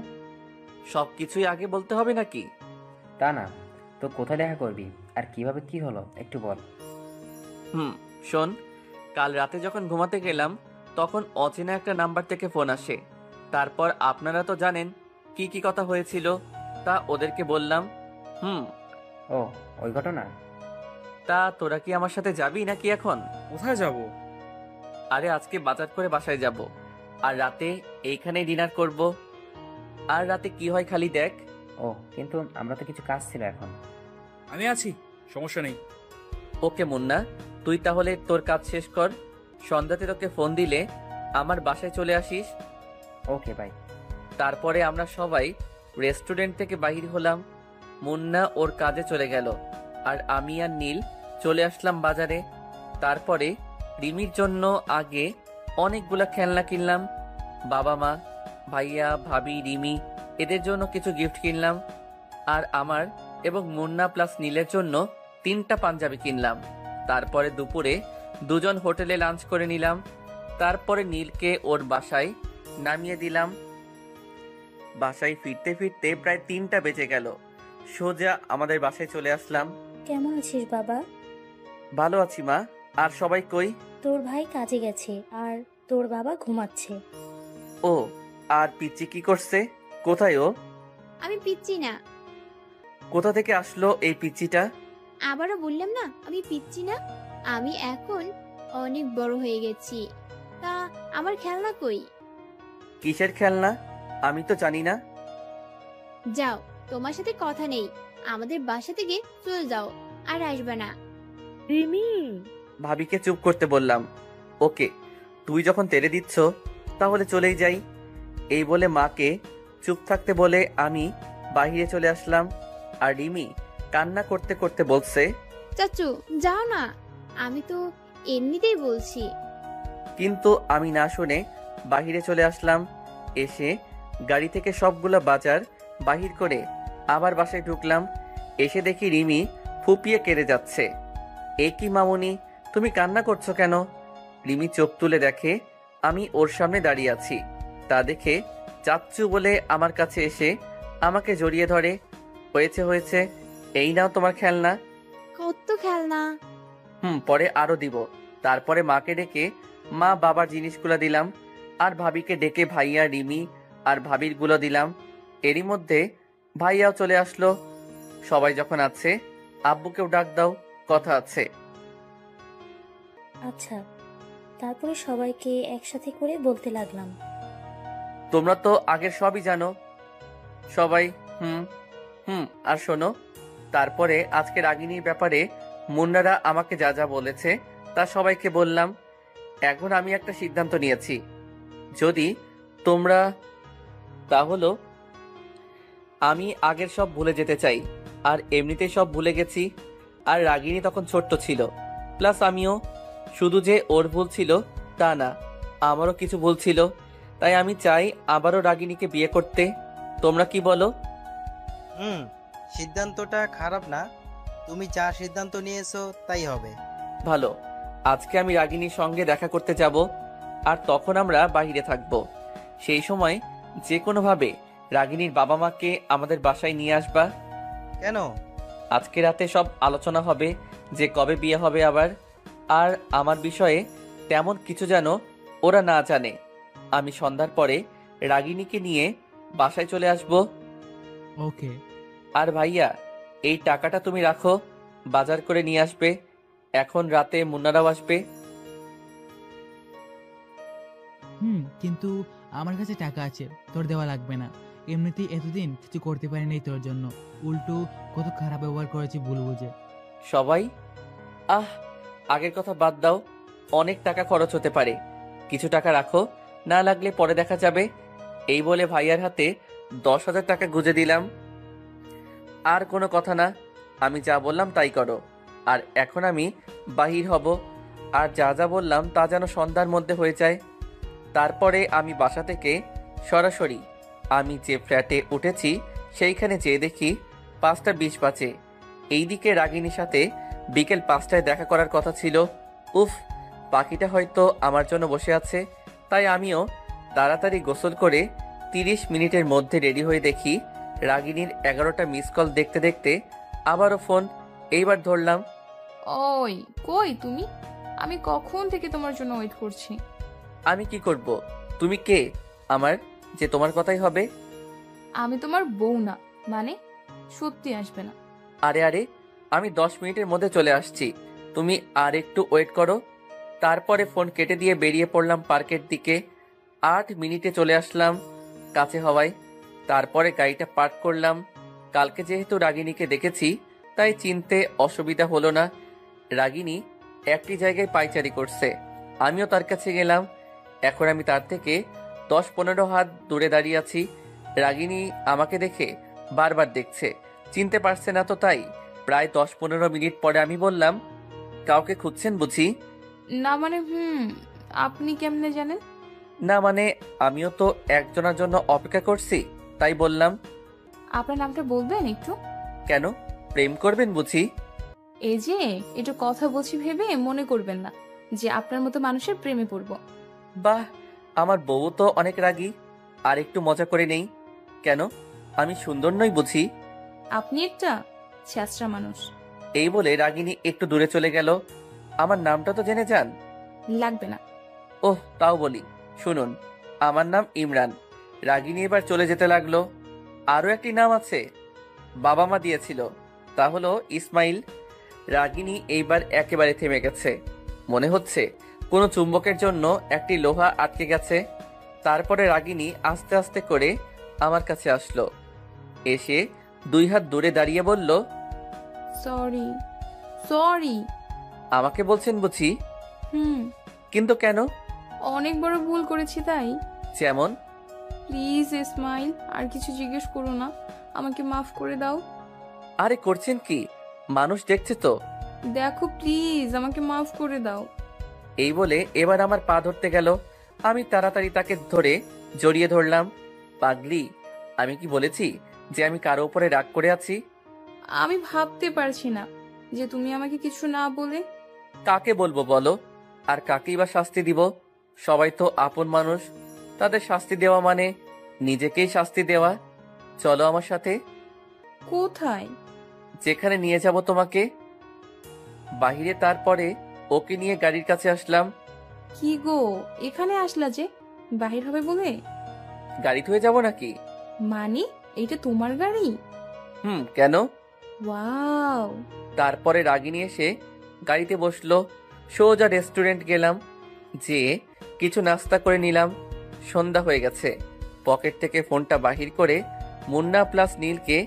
সবকিছুই আগে বলতে হবে নাকি? তা না, তো কোথায় দেখা করবি আর কিভাবে কি হলো একটু বল। শোন, কাল রাতে যখন ঘুমাতে গেলাম তখন অচেনা একটা নাম্বার থেকে ফোন আসে। তারপর আপনারা তো জানেন কি কি কথা হয়েছিল, তা ওদেরকে বললাম। ও, ওই ঘটনা? তা তোরা কি আমার সাথে যাবি নাকি এখন? কোথায় যাব? আরে আজকে বাজার করে বাসায় যাব আর রাতে এইখানেই ডিনার করব। আর রাতে কি হয় খালি দেখ। ও, কিন্তু আমরা তো কিছু কাজ ছিল এখন। আমি আছি, সমস্যা নেই। ওকে মুন্না, তুই তাহলে তোর কাজ শেষ কর। সন্ধ্যাতে তোকে ফোন দিলে আমার বাসায় চলে আসিস। Okay bye. তারপরে আমরা সবাই রেস্টুরেন্ট থেকে বাহির হলাম। মুন্না ওর কাজে চলে গেল আর আমি আর নীল চলে আসলাম বাজারে। তারপরে রিমির জন্য আগে অনেকগুলা খেলনা কিনলাম। বাবা মা, ভাইয়া, ভাবি, রিমি এদের জন্য কিছু গিফট কিনলাম। আর আমার এবং মুন্না প্লাস নীলের জন্য 3টা পাঞ্জাবি কিনলাম। তারপরে দুপুরে দুজন হোটেলে লাঞ্চ করে নিলাম। তারপরে নীলকে ওর বাসায় নামিয়ে দিলাম। বাসায় ফিরতে ফিরতে প্রায় 3টা বেজে গেল। সোজা আমাদের বাসায় চলে আসলাম। কেমন আছিস বাবা? ভালো আছি মা। আর সবাই কই? তোর ভাই কাজে গেছে আর তোর বাবা ঘুমাচ্ছে। ও, আর পিচ্চি কি করছে? কোথায় ও? আমি পিচ্ছি না। কোথা থেকে আসলো এই পিচ্চিটা? আবারও বললাম না আমি পিচ্ছি না। আমি এখন অনেক বড় হয়ে গেছি। তা আমার খেলনা কই? কিসের খেলনা? আমি তো জানি না। যাও, তোমার সাথে কথা নেই। আমাদের বাসা থেকে চলে যাও, আর আসবে না। রিমি, ভাবিকে চুপ করতে বললাম। ওকে, তুই যখন তেড়ে দিচ্ছ তাহলে চলেই যাই। এই বলে মাকে চুপ থাকতে বলে আমি বাইরে চলে আসলাম। আর রিমি কান্না করতে করতে বলছে, চাচু যাও না, আমি তো এমনিতেই বলছি। কিন্তু আমি না শুনে বাহিরে চলে আসলাম। এসে গাড়ি থেকে সবগুলো বাজার বাহির করে আবার বাসায় ঢুকলাম। এসে দেখি রিমি ফুপিয়ে কেঁদে যাচ্ছে। এ কি মামুনি, তুমি কান্না করছো কেন? রিমি চোখ তুলে দেখে আমি ওর সামনে দাঁড়িয়ে আছি। তা দেখে চাচ্চু বলে আমার কাছে এসে আমাকে জড়িয়ে ধরে। হয়েছে হয়েছে, এই নাও তোমার খেলনা। কত খেলনা! পরে আরো দিব। তারপরে মাকে ডেকে মা বাবার জিনিসগুলো দিলাম। আর ভাবিকে ডেকে ভাইয়া, রিমি আর ভাবির গুলো দিলাম। এরই মধ্যে ভাইয়াও চলে আসলো। সবাই যখন আছে, আব্বুকেও ডাক দাও, কথা আছে। আচ্ছা। তারপরে সবাইকে একসাথে করে বলতে লাগলাম, তোমরা তো আগের সবই জানো। সবাই আর শোনো, তারপরে আজকে রাগিনীর ব্যাপারে মুন্নারা আমাকে যা যা বলেছে তা সবাইকে বললাম। এখন আমি একটা সিদ্ধান্ত নিয়েছি। যদি তোমরা, তা হলো আমি আগের সব ভুলে যেতে চাই। আর এমনিতেই সব ভুলে গেছি। আর রাগিনী তখন ছোট্ট ছিল, প্লাস আমিও। শুধু যে ওর ভুল ছিল তা না, আমারও কিছু ভুল ছিল। তাই আমি চাই আবারও রাগিনীকে বিয়ে করতে। তোমরা কি বলো? সিদ্ধান্তটা খারাপ না। তুমি যা সিদ্ধান্ত নিয়েছো তাই হবে। ভালো। আজকে আমি রাগিনীর সঙ্গে দেখা করতে যাব। আর তখন আমরা বাইরে থাকব। সেই সময় যে কোনোভাবে রাগিনীর বাবা মাকে আমাদের বাসায় নিয়ে আসবা। কেন? আজকে রাতে সব আলোচনা হবে যে কবে বিয়ে হবে আবার। আর আমার বিষয়ে তেমন কিছু যেন ওরা না জানে। আমি সন্ধ্যার পরে রাগিনীকে নিয়ে বাসায় চলে আসব। ওকে। আর ভাইয়া, এই টাকাটা তুমি রাখো, বাজার করে নিয়ে আসবে। এখন রাতে মুন্নারাও আসবে। কিন্তু আমার কাছে টাকা আছে, তোর দেওয়া লাগবে না। এমনিতেই এতদিন কিছু করতে পারিনি তোর জন্য, উল্টো কত খারাপ ব্যবহার করেছি ভুল বুঝে। সবাই আগের কথা বাদ দাও। অনেক টাকা খরচ হতে পারে, কিছু টাকা রাখো, না লাগলে পরে দেখা যাবে। এই বলে ভাইয়ার হাতে 10,000 টাকা গুজে দিলাম। আর কোনো কথা না, আমি যা বললাম তাই করো। আর এখন আমি বাহির হব। আর যা যা বললাম তা যেন সন্ধ্যার মধ্যে হয়ে যায়। তারপরে আমি বাসা থেকে সরাসরি আমি যে ফ্ল্যাটে উঠেছি সেইখানে যেয়ে দেখি 5:20 বাজে। এইদিকে রাগিনীর সাথে বিকেল 5টায় দেখা করার কথা ছিল। উফ, পাখিটা হয়তো আমার জন্য বসে আছে। তাই আমিও তাড়াতাড়ি গোসল করে 30 মিনিটের মধ্যে রেডি হয়ে দেখি রাগিনীর 11টা মিস কল দেখতে দেখতে আবারও ফোন। এইবার ধরলাম। ওই কই তুমি? আমি কখন থেকে তোমার জন্য ওয়েট করছি। আমি কি করব? তুমি কে আমার, যে তোমার কথাই হবে? আমি তোমার বউ না, মানে সত্যি আসবে না? আরে আরে, আমি 10 মিনিটের মধ্যে চলে আসছি, তুমি আর একটু ওয়েট করো। তারপরে ফোন কেটে দিয়ে বেরিয়ে পড়লাম পার্কের দিকে। 8 মিনিটে চলে আসলাম কাছে হওয়ায়। তারপরে গাড়িটা পার্ক করলাম। কালকে যেহেতু রাগিনীকে দেখেছি তাই চিনতে অসুবিধা হলো না। রাগিনী একটি জায়গায় পায়চারি করছে, আমিও তার কাছে গেলাম। এখন আমি তার থেকে 10-15 হাত দূরে দাঁড়িয়ে আছি। রাগিনী আমাকে দেখে বারবার দেখছে, চিনতে পারছে না তো। তাই প্রায় 10-15 মিনিট পরে আমি বললাম, কাউকে খুঁজছেন বুঝি? না মানে আপনি কেমনে জানেন? না মানে আমিও তো একজনের জন্য অপেক্ষা করছি, তাই বললাম। আপনার নামটা বলবেন একটু? কেন, প্রেম করবেন বুঝি? এই যে একটু কথা বলছি ভেবে মনে করবেন না যে আপনার মতো মানুষের প্রেমে পড়বো। বাহ, আমার বউ তো অনেক রাগী। আর একটু মজা করে নেই। কেন, আমি সুন্দর নই বুঝি? আপনি একটা ছ্যাঁচড়া মানুষ। এই বলে রাগিনী একটু দূরে চলে গেল। আমার নামটা তো জেনে যান। লাগবে না। ওহ, তাও বলি, শুনুন, আমার নাম ইমরান। রাগিনী এবার চলে যেতে লাগলো। আরো একটি নাম আছে, বাবা মা দিয়েছিল, তা হলো ইসমাইল। রাগিনী এইবার একেবারে থেমে গেছে। মনে হচ্ছে কোনো চুম্বকের জন্য একটি লোহা আটকে গেছে। তারপরে রাগিনী আস্তে আস্তে করে আমার কাছে আসলো। এসে 2 হাত দূরে দাঁড়িয়ে বলল, সরি সরি। আমাকে বলছেন বুঝি? হুম। কিন্তু কেন? অনেক বড় ভুল করেছি তাই। যেমন? প্লিজ ইসমাইল, আর কিছু জিজ্ঞেস করো না, আমাকে মাফ করে দাও। আরে করছেন কি, মানুষ দেখছে তো। দেখো প্লিজ, আমাকে মাফ করে দাও। এই বলে এবার আমার পা ধরতে গেল। আমি তাড়াতাড়ি তাকে ধরে জড়িয়ে ধরলাম। পাগলি, আমি কি বলেছি যে আমি কারো উপরে রাগ করে আছি? আমি ভাবতে পারছি না যে তুমি আমাকে কিছু না বলে। কাকে বলবো বলো, আর কাকেই বা শাস্তি দিব? সবাই তো আপন মানুষ, তাদের শাস্তি দেওয়া মানে নিজেকেই শাস্তি দেওয়া। চলো আমার সাথে। কোথায়? যেখানে নিয়ে যাব তোমাকে। বাহিরে। তারপরে ওকে নিয়ে গাড়ির কাছে আসলাম। কি গো, এখানে আসলা যে? বাহির হবে বলে? গাড়ি থুয়ে যাব নাকি? মানে এইটা তোমার গাড়ি? কেন? ওয়াও। তারপরে রাগিনী এসে গাড়িতে বসলো। সোজা রেস্টুরেন্ট গেলাম, যে কিছু নাস্তা করে নিলাম। সন্ধ্যা হয়ে গেছে। পকেট থেকে ফোনটা বাহির করে মুন্না প্লাস নীলকে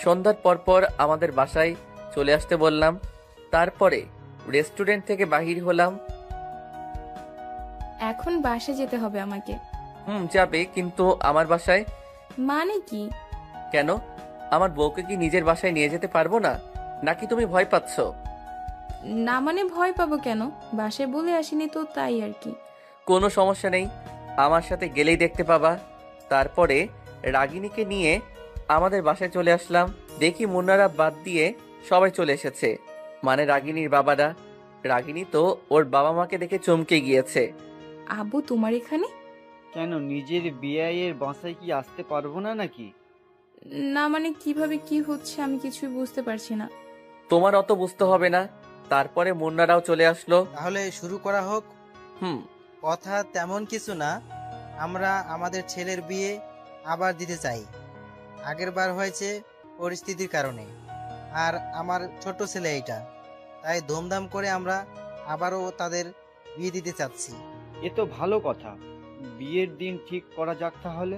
সন্ধ্যার পরপর আমাদের বাসায় চলে আসতে বললাম। তারপরে রেস্টুরেন্ট থেকে বাহির হলাম। এখন বাসায় যেতে হবে আমাকে। যাবে, কিন্তু আমার বাসায়? মানে কি? কেন, আমার বউকে কি নিজের বাসায় নিয়ে যেতে পারবো না, নাকি তুমি ভয় পাচ্ছ? না মানে ভয় পাবো কেন, বাসায় বলে আসিনি তো, তাই আর কি। কোনো সমস্যা নেই, আমার সাথে গেলেই দেখতে পাবা। তারপরে রাগিনীকে নিয়ে আমাদের বাসায় চলে আসলাম। দেখি মুন্নারা বাদ দিয়ে সবাই চলে এসেছে, মানে রাগিনীর বাবারা। রাগিনী তো ওর বাবা মাকে দেখে চমকে গিয়েছে। আব্বু তোমার এখানে? কেন, নিজের বিয়ের বাসায় কি আসতে পারবো না নাকি? না মানে কিভাবে কি হচ্ছে আমি কিছুই বুঝতে পারছি না। তোমার অত বুঝতে হবে না। তারপরে মুন্নারাও চলে আসলো। তাহলে শুরু করা হোক। হুম। কথা তেমন কিছু না, আমরা আমাদের ছেলের বিয়ে আবার দিতে চাই। আগের বার হয়েছে পরিস্থিতির কারণে, আর আমার ছোট ছেলে এইটা, তাই ধুমধাম করে আমরা আবারও তাদের বিয়ে দিতে চাচ্ছি। এ তো ভালো কথা, বিয়ের দিন ঠিক করা যাক তাহলে।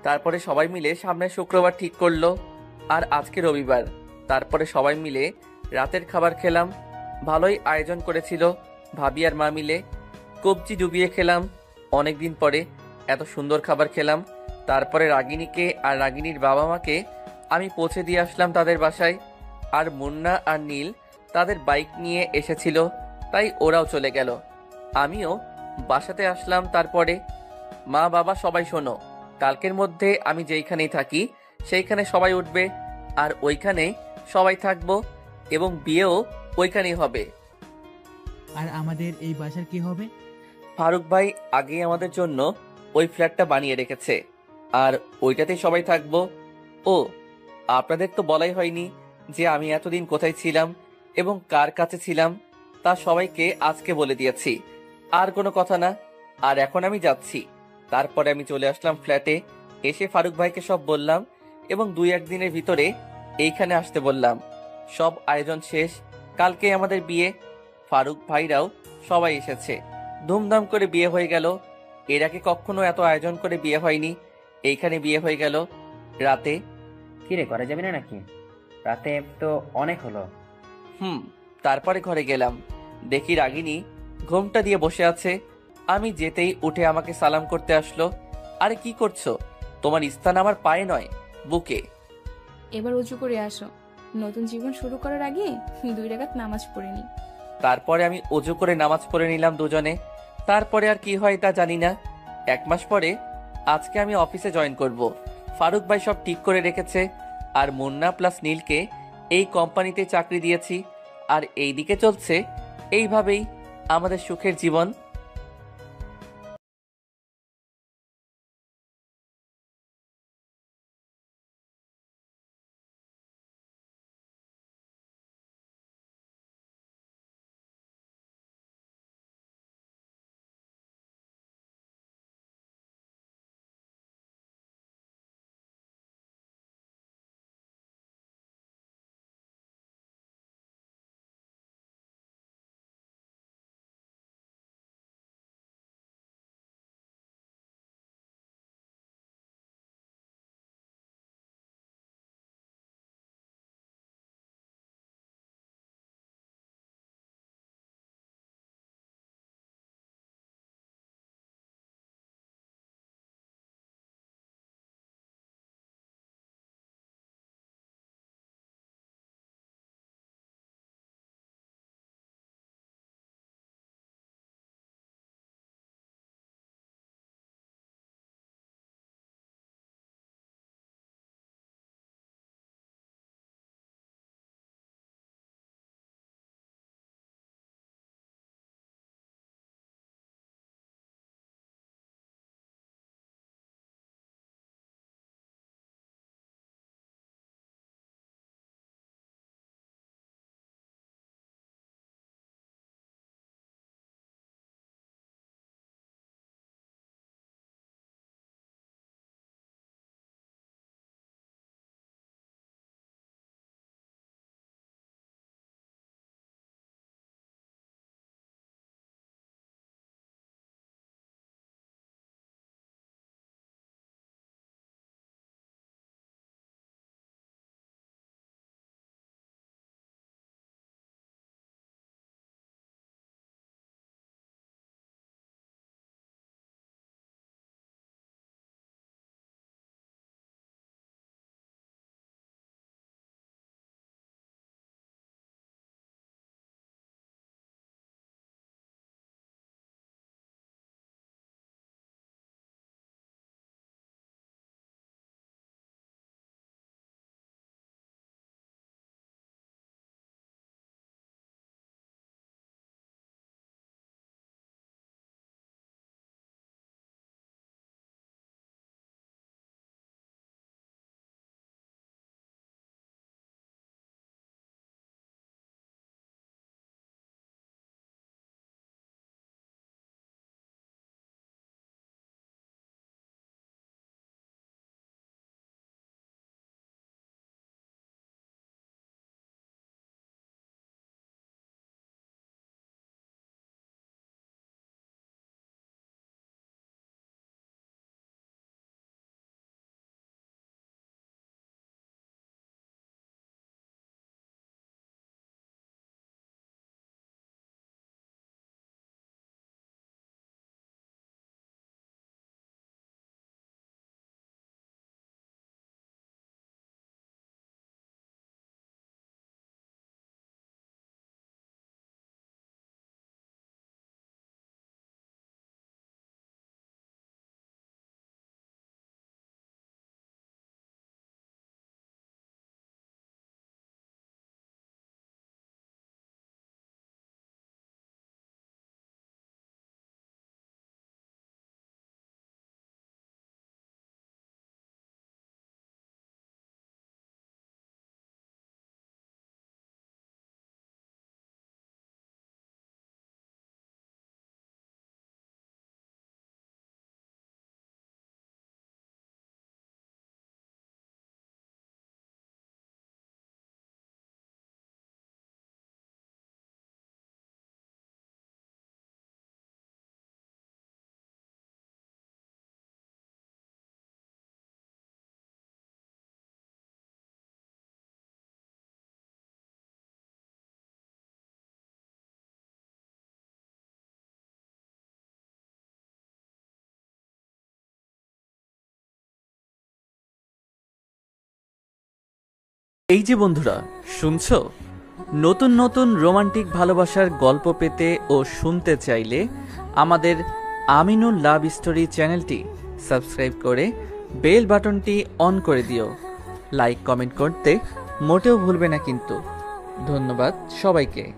তারপরে সবাই মিলে সামনের শুক্রবার ঠিক করলো, আর আজকে রবিবার। তারপরে সবাই মিলে রাতের খাবার খেলাম। ভালোই আয়োজন করেছিল ভাবি আর মা মিলে। কবজি ডুবিয়ে খেলাম, অনেকদিন পরে এত সুন্দর খাবার খেলাম। তারপরে রাগিনীকে আর রাগিনীর বাবা মাকে আমি পৌঁছে দিয়ে আসলাম তাদের বাসায়। আর মুন্না আর নীল তাদের বাইক নিয়ে এসেছিল, তাই ওরাও চলে গেল। আমিও বাসাতে আসলাম। তারপরে মা বাবা সবাই শোনো, কালকের মধ্যে আমি যেইখানেই থাকি সেইখানে সবাই উঠবে, আর ওইখানে সবাই থাকবো, এবং বিয়েও ওইখানেই হবে। আর আমাদের এই বাসার কি হবে? ফারুক ভাই আগেই আমাদের জন্য ওই ফ্ল্যাটটা বানিয়ে রেখেছে, আর ওইটাতেই সবাই থাকবো। ও, আপনাদের তো বলাই হয়নি যে আমি এতদিন কোথায় ছিলাম এবং কার কাছে ছিলাম, তা সবাইকে আজকে বলে দিয়েছি। আর কোনো কথা না, আর এখন আমি যাচ্ছি। তারপরে আমি চলে আসলাম ফ্ল্যাটে। এসে ফারুক ভাইকে সব বললাম এবং 2-1 দিনের ভিতরে এইখানে আসতে বললাম। সব আয়োজন শেষ, কালকে আমাদের বিয়ে। ফারুক ভাইরাও সবাই এসেছে, ধুমধাম করে বিয়ে হয়ে গেল। এর আগে কখনো এত আয়োজন করে বিয়ে হয়নি, এইখানে বিয়ে হয়ে গেল রাতে। কিরে, করা যাবে না নাকি? রাতে তো অনেক হলো। তারপরে ঘরে গেলাম, দেখি রাগিনী ঘোমটা দিয়ে বসে আছে। আমি যেতেই উঠে আমাকে সালাম করতে আসলো। আরে কি করছো? তোমার স্থান আমার পায়ে নয়, বুকে। এবার উঁচু করে আসো, নতুন জীবন শুরু করার আগে 2 রাকাত নামাজ পড়ে নি। তারপরে আমি ওযু করে নামাজ পড়ে নিলাম দুজনে। তারপরে আর কি হয় তা জানি না। 1 মাস পরে আজকে আমি অফিসে জয়েন করব। ফারুক ভাই সব ঠিক করে রেখেছে, আর মুন্না প্লাস নীলকে এই কোম্পানিতে চাকরি দিয়েছি। আর এইদিকে চলছে এইভাবেই আমাদের সুখের জীবন। এই যে বন্ধুরা, শুনছো? নতুন নতুন রোমান্টিক ভালোবাসার গল্প পেতে ও শুনতে চাইলে আমাদের আমিনুল লাভ স্টোরি চ্যানেলটি সাবস্ক্রাইব করে বেল বাটনটি অন করে দিও। লাইক কমেন্ট করতে মোটেও ভুলবে না কিন্তু। ধন্যবাদ সবাইকে।